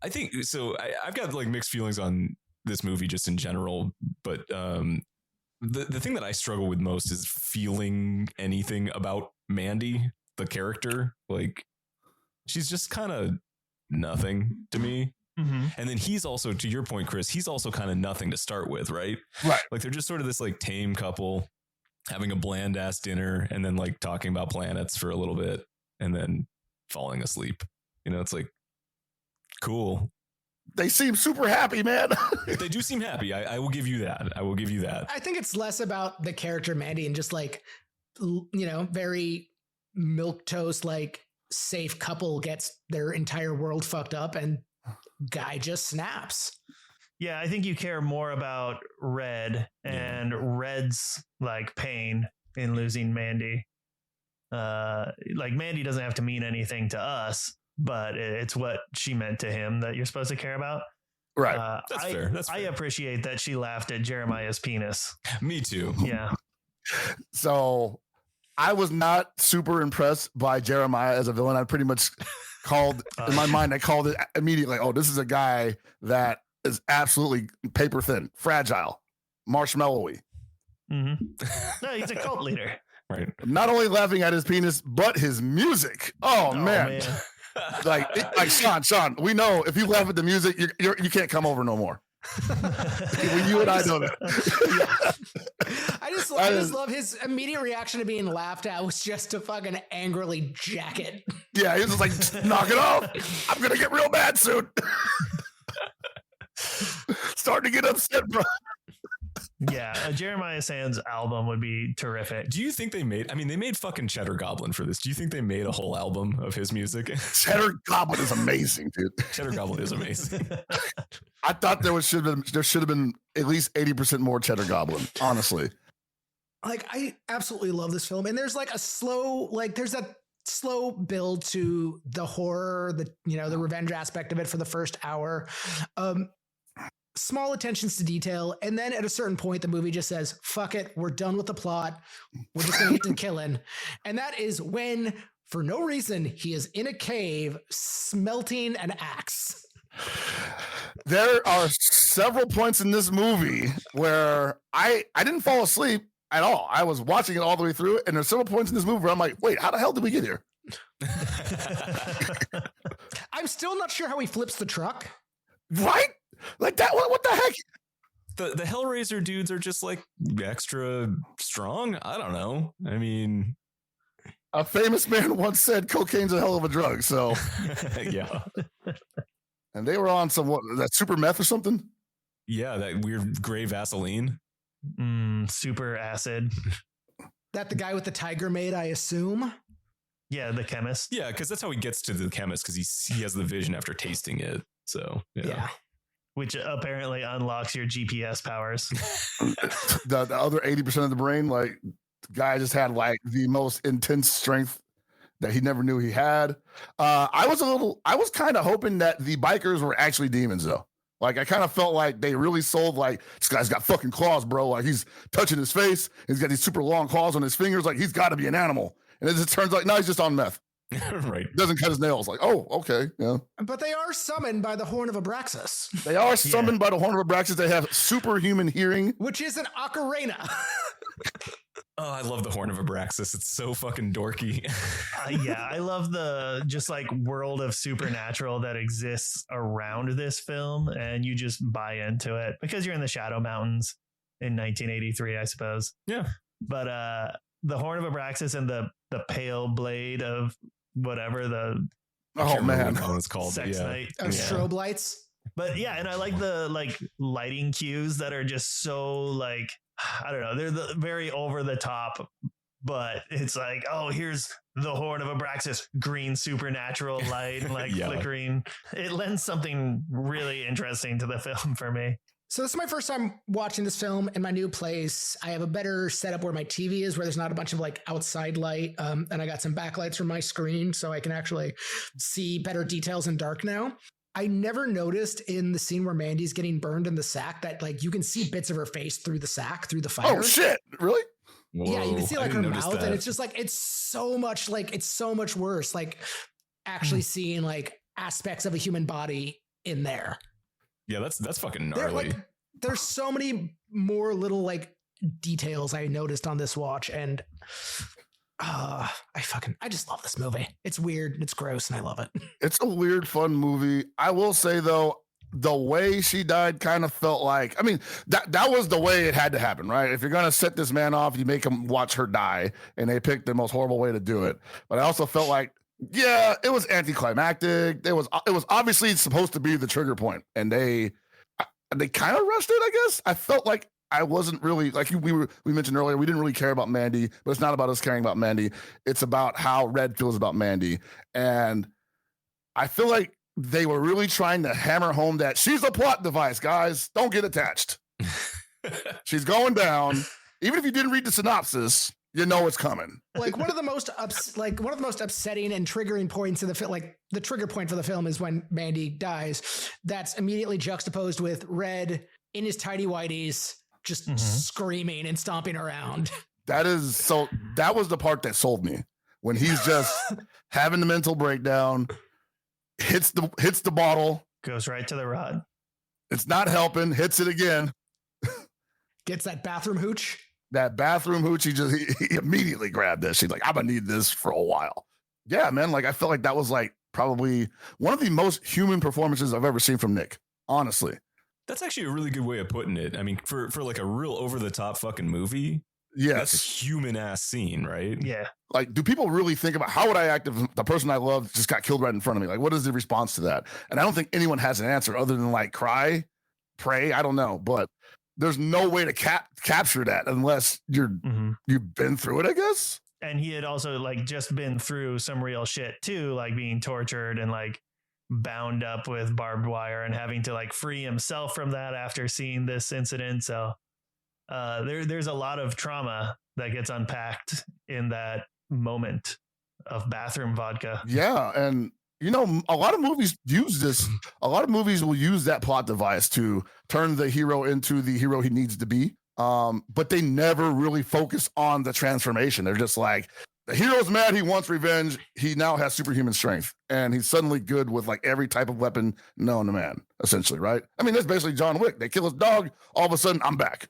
I think so. I've got like mixed feelings on this movie just in general, but the thing that I struggle with most is feeling anything about Mandy, the character. Like, she's just kind of nothing to me. Mm-hmm. And then he's also, to your point, Chris, he's also kind of nothing to start with, right? Right. Like they're just sort of this like tame couple having a bland ass dinner and then like talking about planets for a little bit and then falling asleep. You know, it's like, cool. They seem super happy, man. They do seem happy. I will give you that. I will give you that. I think it's less about the character Mandy and just like, you know, very milquetoast, like safe couple gets their entire world fucked up and guy just snaps. Yeah, I think you care more about Red and Red's like pain in losing Mandy. Like Mandy doesn't have to mean anything to us, but it's what she meant to him that you're supposed to care about. Right. That's fair. That's fair. I appreciate that she laughed at Jeremiah's penis. Me too. Yeah. So I was not super impressed by Jeremiah as a villain. I pretty much called in my mind, I called it immediately. Oh, this is a guy that is absolutely paper thin, fragile, marshmallowy. Mm-hmm. No, he's a cult leader. Right. Not only laughing at his penis, but his music. Oh man. Like Sean, we know if you laugh at the music, you can't come over no more. You and I know that. I just love his immediate reaction to being laughed at was just to fucking angrily jack it. Yeah, he was just like, knock it off. I'm gonna get real mad soon. Starting to get upset, bro. Yeah, a Jeremiah Sands album would be terrific. Do you think they made fucking Cheddar Goblin for this? Do you think they made a whole album of his music? Cheddar Goblin is amazing, dude. Cheddar Goblin is amazing. I thought there should have been at least 80% more Cheddar Goblin, honestly. Like, I absolutely love this film. And there's like there's that slow build to the horror, the revenge aspect of it for the first hour. Small attentions to detail. And then at a certain point, the movie just says, fuck it. We're done with the plot. We're just going to get to killing. And that is when, for no reason, he is in a cave smelting an axe. There are several points in this movie where I didn't fall asleep at all. I was watching it all the way through. And there's several points in this movie where I'm like, wait, how the hell did we get here? I'm still not sure how he flips the truck. Right? Like that, what the heck? The Hellraiser dudes are just like extra strong. I don't know. I mean, a famous man once said cocaine's a hell of a drug. So yeah. And they were on that super meth or something. Yeah, that weird gray Vaseline. Super acid. That the guy with the tiger made, I assume. Yeah, the chemist. Yeah, because that's how he gets to the chemist, because he has the vision after tasting it. So yeah. Which apparently unlocks your GPS powers. the other 80% of the brain, like the guy just had like the most intense strength that he never knew he had. I was kind of hoping that the bikers were actually demons though. Like I kind of felt like they really sold like this guy's got fucking claws, bro. Like he's touching his face. He's got these super long claws on his fingers. Like he's got to be an animal. And it turns out, no, he's just on meth. Right. Doesn't cut his nails. Like, oh, okay. Yeah. But they are summoned by the Horn of Abraxas. They are summoned by the Horn of Abraxas. They have superhuman hearing. Which is an ocarina. Oh, I love the Horn of Abraxas. It's so fucking dorky. Yeah, I love the just like world of supernatural that exists around this film, and you just buy into it because you're in the Shadow Mountains in 1983, I suppose. Yeah. But the Horn of Abraxas and the pale blade of whatever the It's called sex night Strobe lights. But yeah, and I like the like lighting cues that are just so like, I don't know, they're very over the top, but it's like, oh, here's the Horn of Abraxas, green supernatural light, like flickering. It lends something really interesting to the film for me. So this is my first time watching this film in my new place. I have a better setup where my TV is, where there's not a bunch of like outside light. And I got some backlights from my screen so I can actually see better details in dark now. I never noticed in the scene where Mandy's getting burned in the sack that like you can see bits of her face through the sack, through the fire. Oh shit. Really? Whoa, yeah, you can see like her mouth that. and it's just like, it's so much worse. Like actually seeing like aspects of a human body in there. Yeah, that's fucking gnarly. There's so many more little like details I noticed on this watch, and I just love this movie. It's weird, it's gross, and I love it. It's a weird, fun movie. I will say though, the way she died kind of felt like, I mean, that was the way it had to happen, right? If you're gonna set this man off, you make him watch her die, and they picked the most horrible way to do it. But I also felt like, yeah, it was anticlimactic. It was obviously supposed to be the trigger point, and they kind of rushed it, I guess. I felt like I wasn't really, like we mentioned earlier, we didn't really care about Mandy, but it's not about us caring about Mandy. It's about how Red feels about Mandy. And I feel like they were really trying to hammer home that she's a plot device, guys. Don't get attached. She's going down. Even if you didn't read the synopsis, you know it's coming. Like one of the most upsetting and triggering points in the film, like the trigger point for the film is when Mandy dies. That's immediately juxtaposed with Red in his tidy whities, just screaming and stomping around. That was the part that sold me, when he's just having the mental breakdown, hits the bottle, goes right to the rod. It's not helping, hits it again. Gets that bathroom hooch. He immediately grabbed this. She's like, I'm gonna need this for a while. Yeah, man. Like I felt like that was like probably one of the most human performances I've ever seen from Nick. Honestly, that's actually a really good way of putting it. I mean, for like a real over the top fucking movie. Yes, that's a human ass scene, right? Yeah. Like, do people really think about how would I act if the person I love just got killed right in front of me? Like, what is the response to that? And I don't think anyone has an answer other than like cry, pray. I don't know, but there's no way to capture that unless you've been through it, I guess. And he had also like just been through some real shit too, like being tortured and like bound up with barbed wire and having to like free himself from that after seeing this incident. So there's a lot of trauma that gets unpacked in that moment of bathroom vodka. Yeah, and you know, a lot of movies use this. A lot of movies will use that plot device to turn the hero into the hero he needs to be. But they never really focus on the transformation. They're just like, the hero's mad, he wants revenge. He now has superhuman strength, and he's suddenly good with like every type of weapon known to man, essentially, right? I mean, that's basically John Wick. They kill his dog, all of a sudden, I'm back.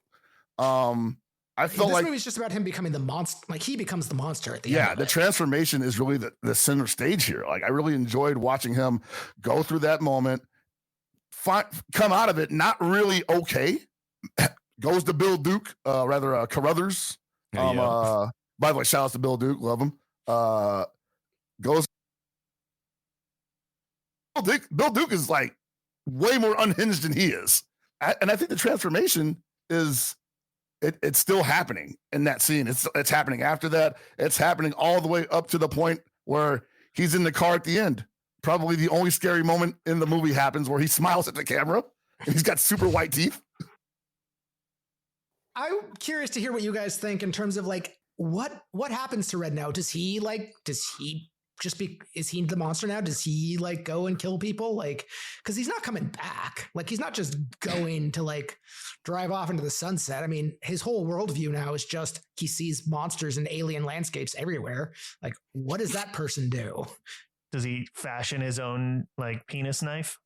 I felt this like movie's just about him becoming the monster. Like he becomes the monster at the end. Yeah, the transformation is really the center stage here. Like I really enjoyed watching him go through that moment, come out of it not really okay. Goes to Bill Duke, Carruthers. By the way, shout out to Bill Duke, love him. Goes. Bill Duke is like way more unhinged than he is, and I think the transformation is. It's still happening in that scene. It's happening after that. It's happening all the way up to the point where he's in the car at the end. Probably the only scary moment in the movie happens where he smiles at the camera and he's got super white teeth. I'm curious to hear what you guys think in terms of like what happens to Red now. Does he is he the monster now? Does he like go and kill people? Like, because he's not coming back. Like, he's not just going to like drive off into the sunset. I mean, his whole worldview now is just he sees monsters and alien landscapes everywhere. Like, what does that person do? Does he fashion his own like penis knife?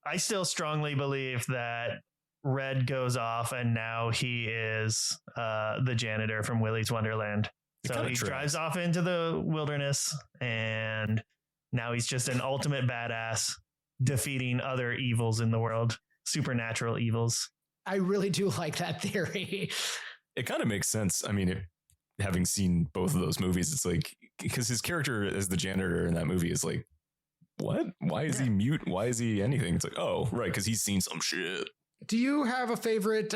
I still strongly believe that Red goes off and now he is the janitor from Willy's Wonderland. So he drives off into the wilderness and now he's just an ultimate badass defeating other evils in the world, supernatural evils. I really do like that theory. It kind of makes sense. I mean, having seen both of those movies, it's like, because his character as the janitor in that movie is like, what? Why is he mute? Why is he anything? It's like, oh, right, because he's seen some shit. Do you have a favorite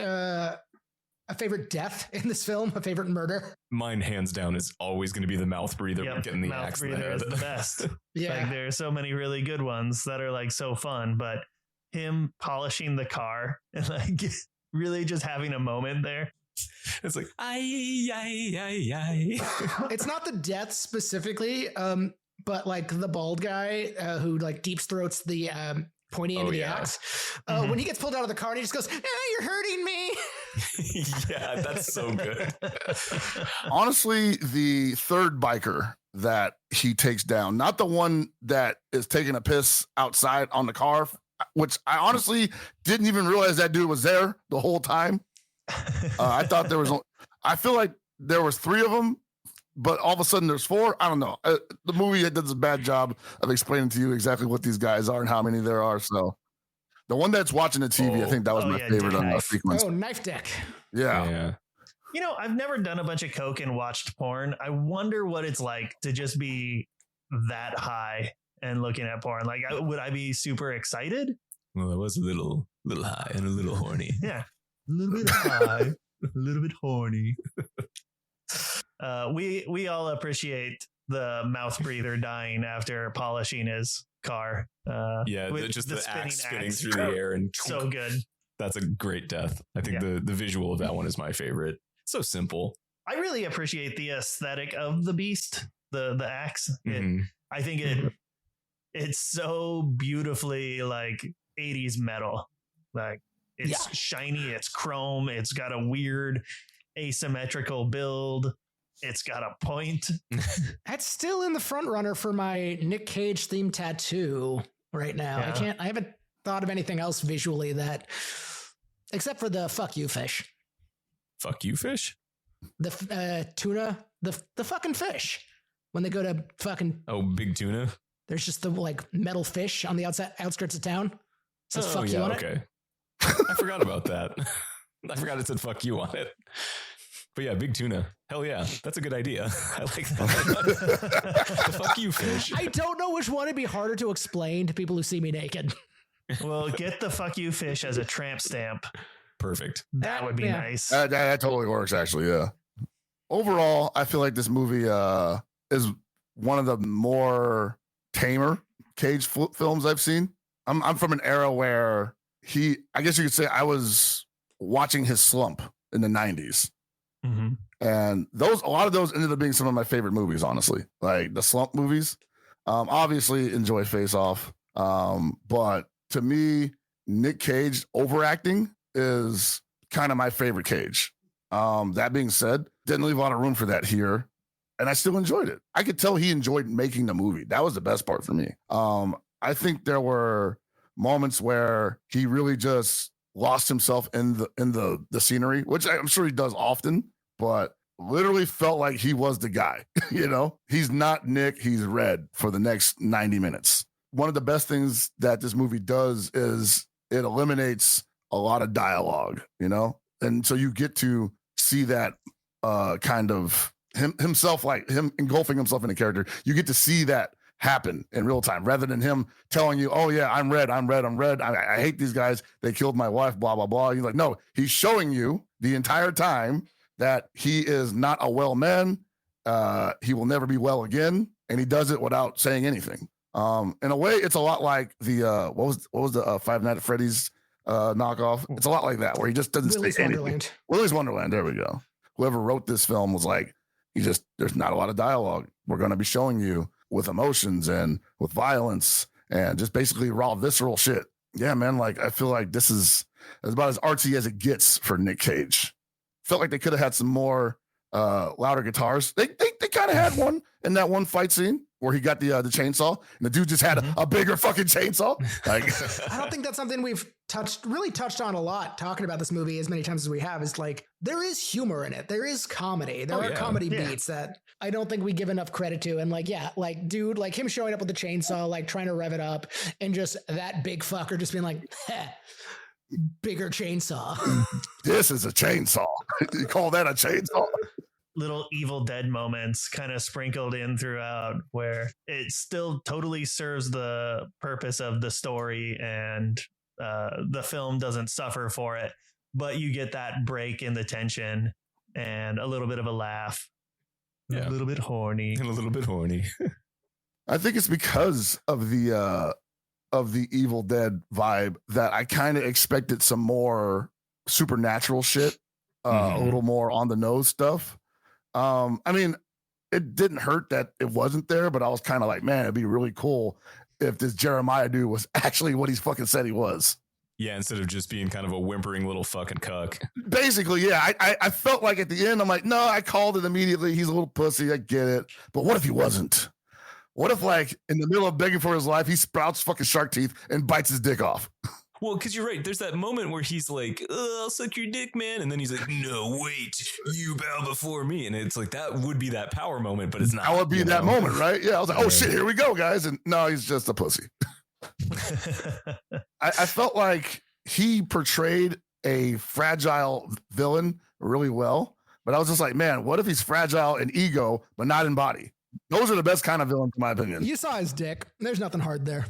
death in this film? A favorite murder? Mine, hands down, is always going to be the mouth breather getting the mouth axe. Breather is the best. Yeah, like there are so many really good ones that are like so fun, but him polishing the car and like really just having a moment there. It's like, it's not the death specifically, but like the bald guy who like deep throats the pointy end of the axe. When he gets pulled out of the car and he just goes, you're hurting me. Yeah, that's so good. Honestly, the third biker that he takes down, not the one that is taking a piss outside on the car, which I honestly didn't even realize that dude was there the whole time. I thought there was, I feel like there was 3 of them, but all of a sudden there's 4. I don't know. The movie does a bad job of explaining to you exactly what these guys are and how many there are. So the one that's watching the TV, I think that was my favorite on the sequence. Oh, Knife Deck. Yeah. You know, I've never done a bunch of coke and watched porn. I wonder what it's like to just be that high and looking at porn. Like, would I be super excited? Well, I was a little high and a little horny. Yeah. A little bit high, a little bit horny. We all appreciate the mouth breather dying after polishing his car. Just the axe spinning through the air and so good. That's a great death. I think the visual of that one is my favorite. So simple. I really appreciate the aesthetic of the beast, the axe. I think it's so beautifully like 80s metal. Like it's shiny, it's chrome, it's got a weird asymmetrical build. It's got a point. That's still in the front runner for my Nick Cage themed tattoo right now. Yeah. I haven't thought of anything else visually that, except for the fuck you fish. Fuck you fish? The tuna, the fucking fish. When they go to fucking... Oh, big tuna? There's just the like metal fish on the outskirts of town. It says fuck you on it. I forgot about that. I forgot it said fuck you on it. But yeah, big tuna. Hell yeah. That's a good idea. I like that. The fuck you fish. I don't know which one would be harder to explain to people who see me naked. Well, get the fuck you fish as a tramp stamp. Perfect. That would be nice. That totally works, actually. Yeah. Overall, I feel like this movie is one of the more tamer Cage films I've seen. I'm from an era where I guess you could say I was watching his slump in the 90s. Mm-hmm. And a lot of those ended up being some of my favorite movies, honestly. Like the slump movies. Obviously enjoy Face Off. But to me, Nick Cage overacting is kind of my favorite Cage. That being said, didn't leave a lot of room for that here. And I still enjoyed it. I could tell he enjoyed making the movie. That was the best part for me. I think there were moments where he really just lost himself in the scenery, which I'm sure he does often, but literally felt like he was the guy. You know, he's not Nick, he's Red for the next 90 minutes. One of the best things that this movie does is it eliminates a lot of dialogue, you know? And so you get to see that kind of himself, like him engulfing himself in a character. You get to see that happen in real time rather than him telling you, oh yeah, I'm Red. I hate these guys. They killed my wife, blah, blah, blah. You're like, no, he's showing you the entire time that he is not a well man. He will never be well again. And he does it without saying anything. In a way, it's a lot like the, what was the Five Nights at Freddy's knockoff? It's a lot like that, where he just doesn't say anything. Willy's Wonderland. There we go. Whoever wrote this film was like, there's not a lot of dialogue. We're going to be showing you with emotions and with violence and just basically raw visceral shit. Yeah, man. Like I feel like this is about as artsy as it gets for Nick Cage. Felt like they could have had some more louder guitars. They kind of had one in that one fight scene where he got the chainsaw, and the dude just had a bigger fucking chainsaw. Like, I don't think that's something we've touched on a lot talking about this movie as many times as we have. Is like there is humor in it, there is comedy, there are comedy beats that I don't think we give enough credit to. And like, yeah, like dude, like him showing up with the chainsaw, like trying to rev it up, and just that big fucker just being like, bigger chainsaw. This is a chainsaw. You call that a chainsaw? Little Evil Dead moments kind of sprinkled in throughout where it still totally serves the purpose of the story and the film doesn't suffer for it, but you get that break in the tension and a little bit of a laugh. A little bit horny. And a little bit horny. I think it's because of the Evil Dead vibe that I kind of expected some more supernatural shit, a little more on the nose stuff. I mean, it didn't hurt that it wasn't there, but I was kind of like, man, it'd be really cool if this Jeremiah dude was actually what he's fucking said he was. Yeah, instead of just being kind of a whimpering little fucking cuck. Basically, yeah. I felt like at the end, I'm like, no, I called it immediately. He's a little pussy. I get it. But what if he wasn't? What if, like, in the middle of begging for his life, he sprouts fucking shark teeth and bites his dick off? Well, because you're right. There's that moment where he's like, I'll suck your dick, man. And then he's like, no, wait, you bow before me. And it's like, that would be that power moment, but it's not. That would be that moment, right? Yeah. I was like, oh, shit, here we go, guys. And no, he's just a pussy. I felt like he portrayed a fragile villain really well. But I was just like, man, what if he's fragile in ego, but not in body? Those are the best kind of villains, in my opinion. You saw his dick. There's nothing hard there.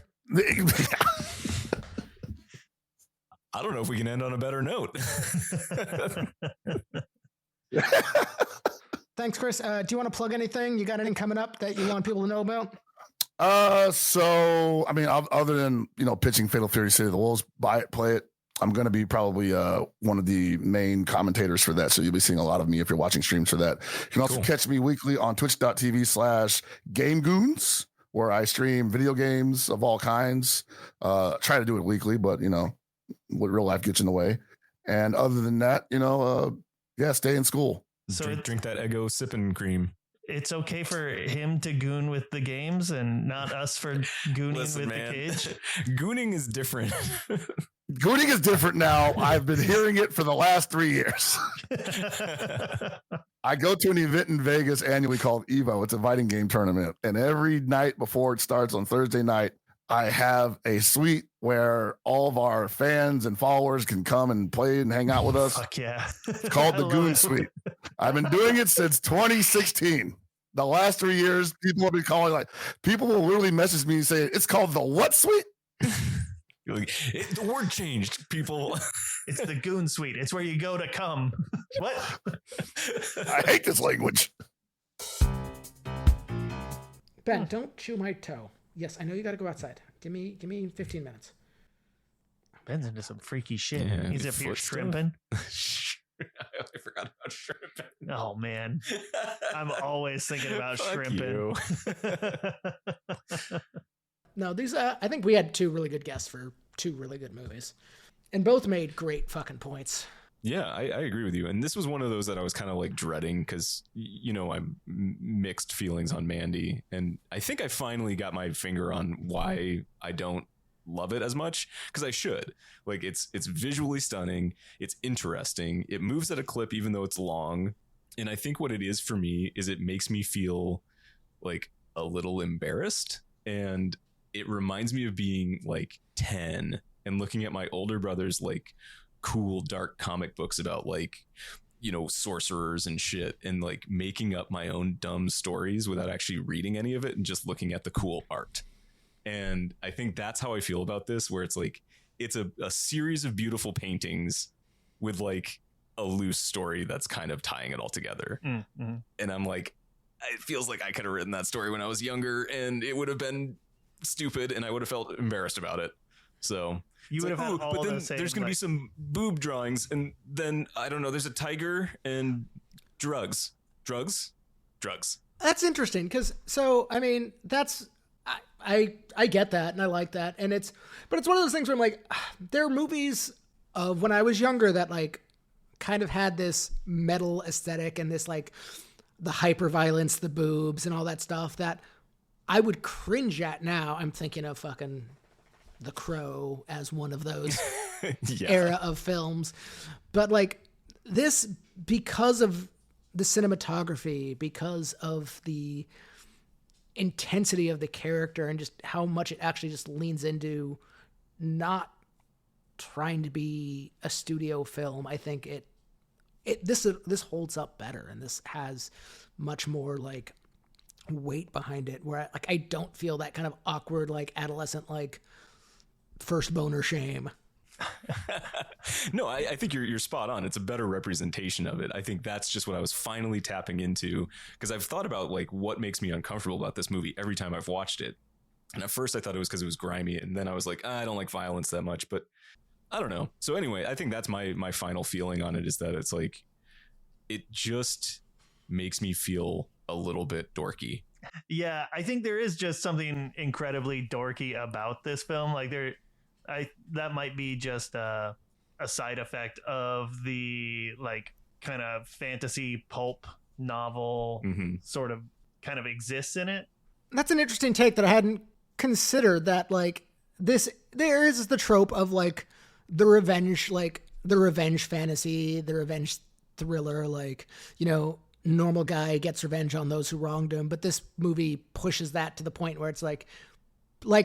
I don't know if we can end on a better note. Thanks, Chris. Do you want to plug anything? You got anything coming up that you want people to know about? So I mean, other than pitching Fatal Fury City of the Wolves, buy it, play it. I'm going to be probably one of the main commentators for that. So you'll be seeing a lot of me if you're watching streams for that. You can also catch me weekly on twitch.tv/GameGoons, where I stream video games of all kinds. Try to do it weekly, but what real life gets in the way. And other than that, stay in school. So drink that Eggo sipping cream. It's okay for him to goon with the games and not us for gooning with the cage. Gooning is different. Gooning is different now. I've been hearing it for the last 3 years. I go to an event in Vegas annually called Evo. It's a fighting game tournament. And every night before it starts on Thursday night, I have a suite where all of our fans and followers can come and play and hang out with us. Fuck yeah. It's called the Goon Suite. I've been doing it since 2016. The last 3 years, people have been calling, people will literally message me and say, it's called the what suite? You're like, the word changed, people. It's the Goon Suite. It's where you go to come. What? I hate this language. Ben, don't chew my toe. Yes, I know you got to go outside. Give me 15 minutes. Ben's into some freaky shit. Yeah, he's up here shrimping. I forgot about shrimping. Oh man, I'm always thinking about shrimping. No, these. I think we had two really good guests for two really good movies, and both made great fucking points. Yeah, I agree with you. And this was one of those that I was kind of like dreading because, I'm mixed feelings on Mandy. And I think I finally got my finger on why I don't love it as much, because I should. Like, it's visually stunning. It's interesting. It moves at a clip, even though it's long. And I think what it is for me is it makes me feel like a little embarrassed. And it reminds me of being like 10 and looking at my older brother's like cool dark comic books about sorcerers and shit, and like making up my own dumb stories without actually reading any of it and just looking at the cool art. And I think that's how I feel about this, where it's like it's a series of beautiful paintings with like a loose story that's kind of tying it all together. Mm-hmm. And I'm like, it feels like I could have written that story when I was younger and it would have been stupid and I would have felt embarrassed about it. So you would have had all but then the same, there's going to be some boob drawings, and then I don't know. There's a tiger and drugs. That's interesting because I mean that's I get that and I like that and it's one of those things where I'm like there are movies of when I was younger that like kind of had this metal aesthetic and this like the hyper violence, the boobs and all that stuff that I would cringe at now. I'm thinking of fucking The Crow as one of those era of films, but like this because of the cinematography, because of the intensity of the character and just how much it actually just leans into not trying to be a studio film. I think this holds up better and this has much more like weight behind it where I don't feel that kind of awkward, like adolescent, like first boner shame. No, I think you're spot on. It's a better representation of it. I think that's just what I was finally tapping into because I've thought about like what makes me uncomfortable about this movie every time I've watched it. And at first I thought it was because it was grimy, and then I was like, I don't like violence that much, but I don't know. So anyway, I think that's my final feeling on it is that it's like it just makes me feel a little bit dorky. Yeah, I think there is just something incredibly dorky about this film. Like that might be just a side effect of the like kind of fantasy pulp novel sort of kind of exists in it. That's an interesting take that I hadn't considered that like there is the trope of like the revenge fantasy, the revenge thriller, like, you know, normal guy gets revenge on those who wronged him. But this movie pushes that to the point where it's like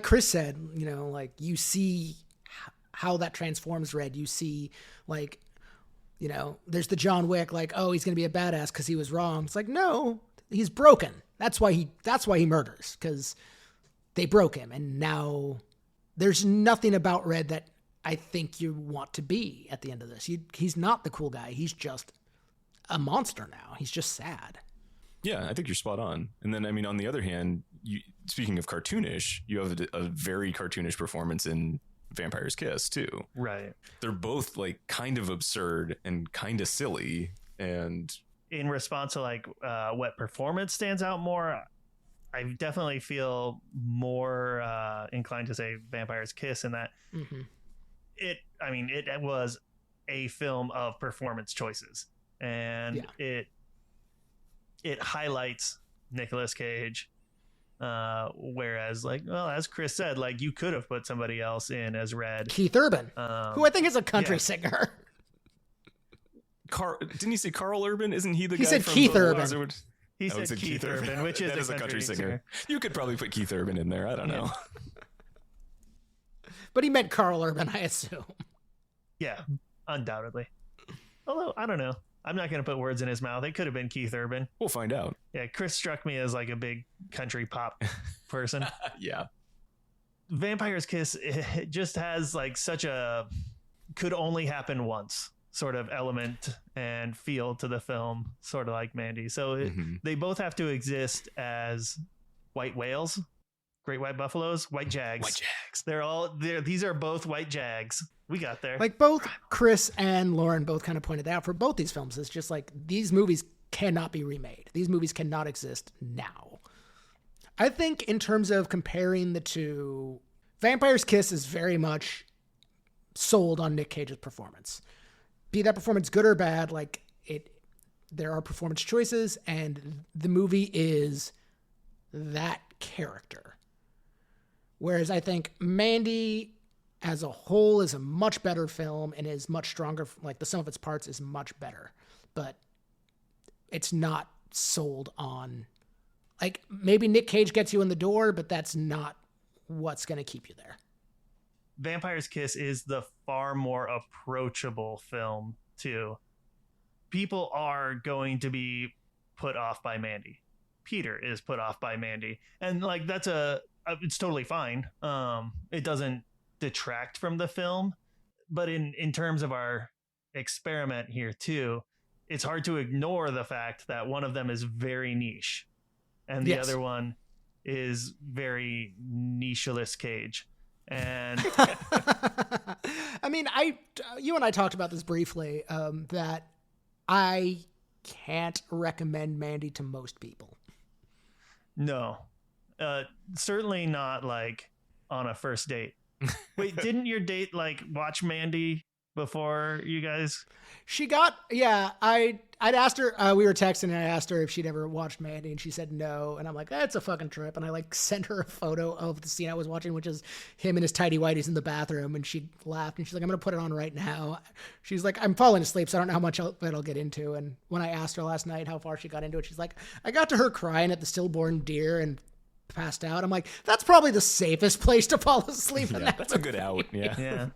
Chris said, you know, like you see how that transforms Red. You see like, you know, there's the John Wick, like, oh, he's going to be a badass because he was wrong. It's like, no, he's broken. That's why he murders, because they broke him. And now there's nothing about Red that I think you want to be at the end of this. He's not the cool guy. He's just a monster now. He's just sad. Yeah, I think you're spot on. And then, I mean, on the other hand, speaking of cartoonish, you have a very cartoonish performance in Vampire's Kiss too. Right. They're both like kind of absurd and kind of silly. And in response to like what performance stands out more, I definitely feel more inclined to say Vampire's Kiss in that it was a film of performance choices, and it highlights Nicolas Cage. Whereas, like, well, as Chris said, like you could have put somebody else in as Red, Keith Urban, who I think is a country singer. Didn't he say Carl Urban? Isn't he the guy? He said from Keith Urban. He said Keith Urban, which is a country singer. You could probably put Keith Urban in there. I don't know. But he meant Carl Urban, I assume. Yeah, undoubtedly. Although, I don't know. I'm not going to put words in his mouth. It could have been Keith Urban. We'll find out. Yeah, Chris struck me as like a big country pop person. Yeah. Vampire's Kiss, it just has like such a could only happen once sort of element and feel to the film, sort of like Mandy. So they both have to exist as white whales, great white buffaloes, white jags. White jags. These are both white jags. We got there. Like both Chris and Lauren both kind of pointed out for both these films, it's just like these movies cannot be remade. These movies cannot exist now. I think in terms of comparing the two, Vampire's Kiss is very much sold on Nick Cage's performance. Be that performance good or bad, like there are performance choices, and the movie is that character. Whereas I think Mandy as a whole is a much better film and is much stronger. Like the sum of its parts is much better, but it's not sold on, like, maybe Nick Cage gets you in the door, but that's not what's going to keep you there. Vampire's Kiss is the far more approachable film too. People are going to be put off by Mandy. Peter is put off by Mandy, and like that's it's totally fine. It doesn't detract from the film, but in terms of our experiment here too, it's hard to ignore the fact that one of them is very niche and the other one is very niche-less Cage. And I mean, you and I talked about this briefly, that I can't recommend Mandy to most people. No, certainly not like on a first date. Wait, didn't your date like watch Mandy before you guys? She got, yeah, I'd asked her, we were texting and I asked her if she'd ever watched Mandy and she said no. And I'm like, that's a fucking trip. And I like sent her a photo of the scene I was watching, which is him and his tidy whities in the bathroom. And she laughed and she's like, I'm going to put it on right now. She's like, I'm falling asleep, so I don't know how much I'll get into. And when I asked her last night how far she got into it, she's like, I got to her crying at the stillborn deer and passed out. I'm like, that's probably the safest place to fall asleep. Yeah, that's a good out. Yeah. Yeah.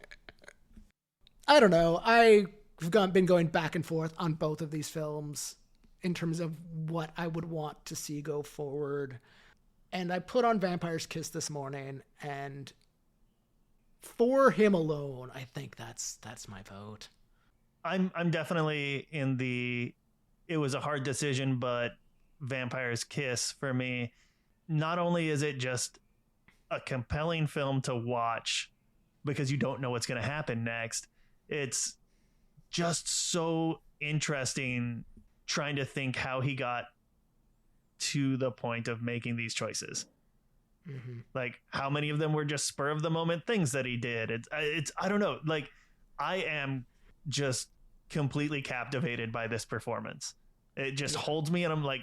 I don't know. I've been going back and forth on both of these films in terms of what I would want to see go forward. And I put on Vampire's Kiss this morning, and for him alone, I think that's my vote. I'm definitely in the, it was a hard decision, but Vampire's Kiss for me. Not only is it just a compelling film to watch because you don't know what's going to happen next, it's just so interesting trying to think how he got to the point of making these choices. Mm-hmm. Like how many of them were just spur of the moment things that he did. It's I don't know. Like I am just completely captivated by this performance. It just holds me and I'm like,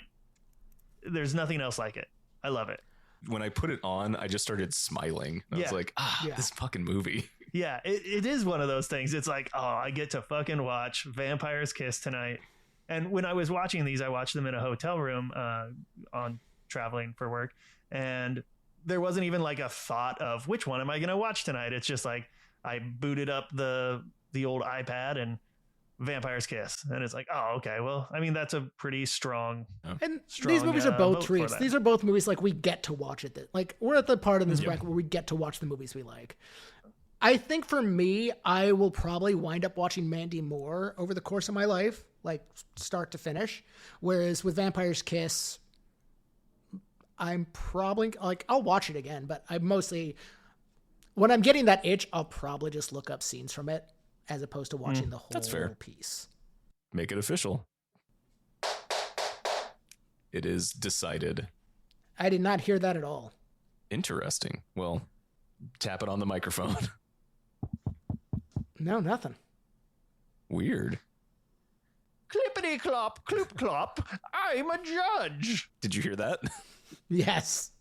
there's nothing else like it. I love it. When I put it on, I just started smiling. I was like, this fucking movie. Yeah, it is one of those things. It's like, oh, I get to fucking watch Vampire's Kiss tonight. And when I was watching these, I watched them in a hotel room on traveling for work. And there wasn't even like a thought of which one am I going to watch tonight? It's just like I booted up the old iPad and Vampire's Kiss. And it's like, oh, okay. Well, I mean, that's a pretty strong. And these movies are both treats. These are both movies like we get to watch it. Like we're at the part of this bracket where we get to watch the movies we like. I think for me, I will probably wind up watching Mandy more over the course of my life, like start to finish. Whereas with Vampire's Kiss, I'm probably like, I'll watch it again, but I mostly, when I'm getting that itch, I'll probably just look up scenes from it as opposed to watching the whole piece. Make it official. It is decided. I did not hear that at all. Interesting. Well, tap it on the microphone. No, nothing. Weird. Clippity clop, cloop clop. I'm a judge. Did you hear that? Yes.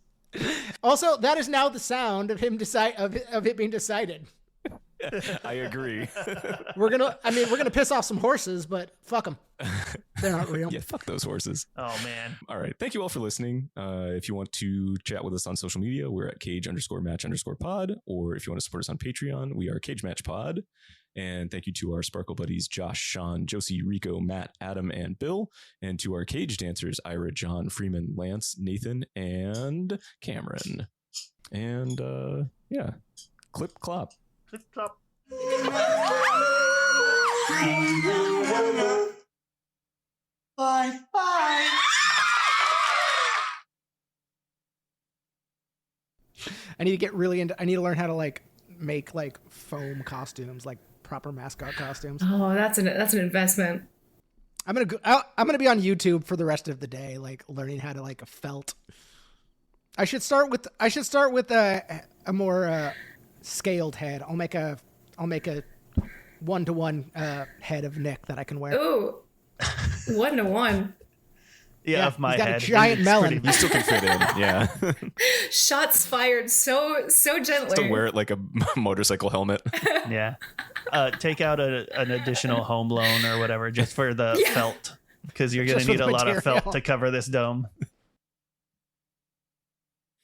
Also, that is now the sound of him of it being decided. I agree. We're gonna piss off some horses, but fuck them. They're not real. Yeah, fuck those horses. Oh man. All right. Thank you all for listening. If you want to chat with us on social media, we're at cage_match_pod, or if you want to support us on Patreon, we are Cage Match Pod. And thank you to our Sparkle buddies, Josh, Sean, Josie, Rico, Matt, Adam, and Bill. And to our cage dancers, Ira, John, Freeman, Lance, Nathan, and Cameron. And clip clop. Clip clop. Bye. I need to get really into. I need to learn how to like make like foam costumes, like proper mascot costumes. Oh, that's an investment. I'm gonna be on YouTube for the rest of the day, like learning how to like a felt. I should start with a more scaled head. I'll make a 1-to-1 head of Nick that I can wear. Ooh, 1-to-1. Yeah, of my he's got head. a giant melon. You still can fit in. Yeah. Shots fired so gently. Still wear it like a motorcycle helmet. Yeah. Take out an additional home loan or whatever just for the felt, because you're going to need a lot of felt to cover this dome.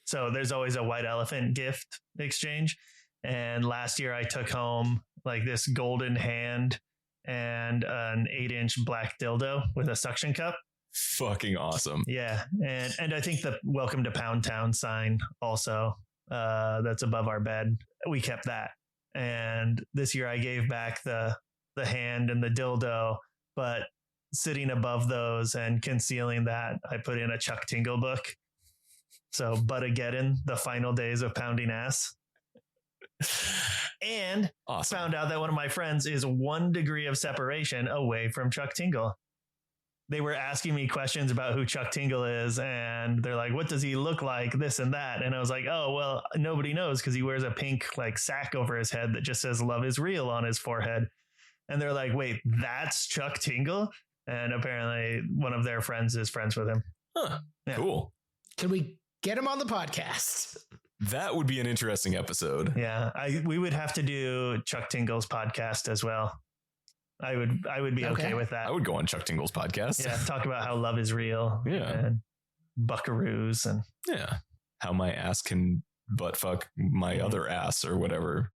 So there's always a white elephant gift exchange. And last year I took home like this golden hand and an 8-inch black dildo with a suction cup. Fucking awesome. Yeah. And I think the welcome to Pound Town sign also, that's above our bed. We kept that. And this year I gave back the hand and the dildo, but sitting above those and concealing that, I put in a Chuck Tingle book. So Buttageddon, the final days of pounding ass. And found out that one of my friends is 1 degree of separation away from Chuck Tingle. they were asking me questions about who Chuck Tingle is, and they're like, what does he look like, this and that, and I was like, oh well, nobody knows because he wears a pink like sack over his head that just says love is real on his forehead. And they're like, wait, that's Chuck Tingle? And apparently one of their friends is friends with him. Huh. Yeah. Cool. Can we get him on the podcast? That would be an interesting episode. Yeah, we would have to do Chuck Tingle's podcast as well. I would be okay with that. I would go on Chuck Tingle's podcast. Yeah, talk about how love is real. Yeah. And buckaroos and Yeah. How my ass can butt fuck my other ass or whatever.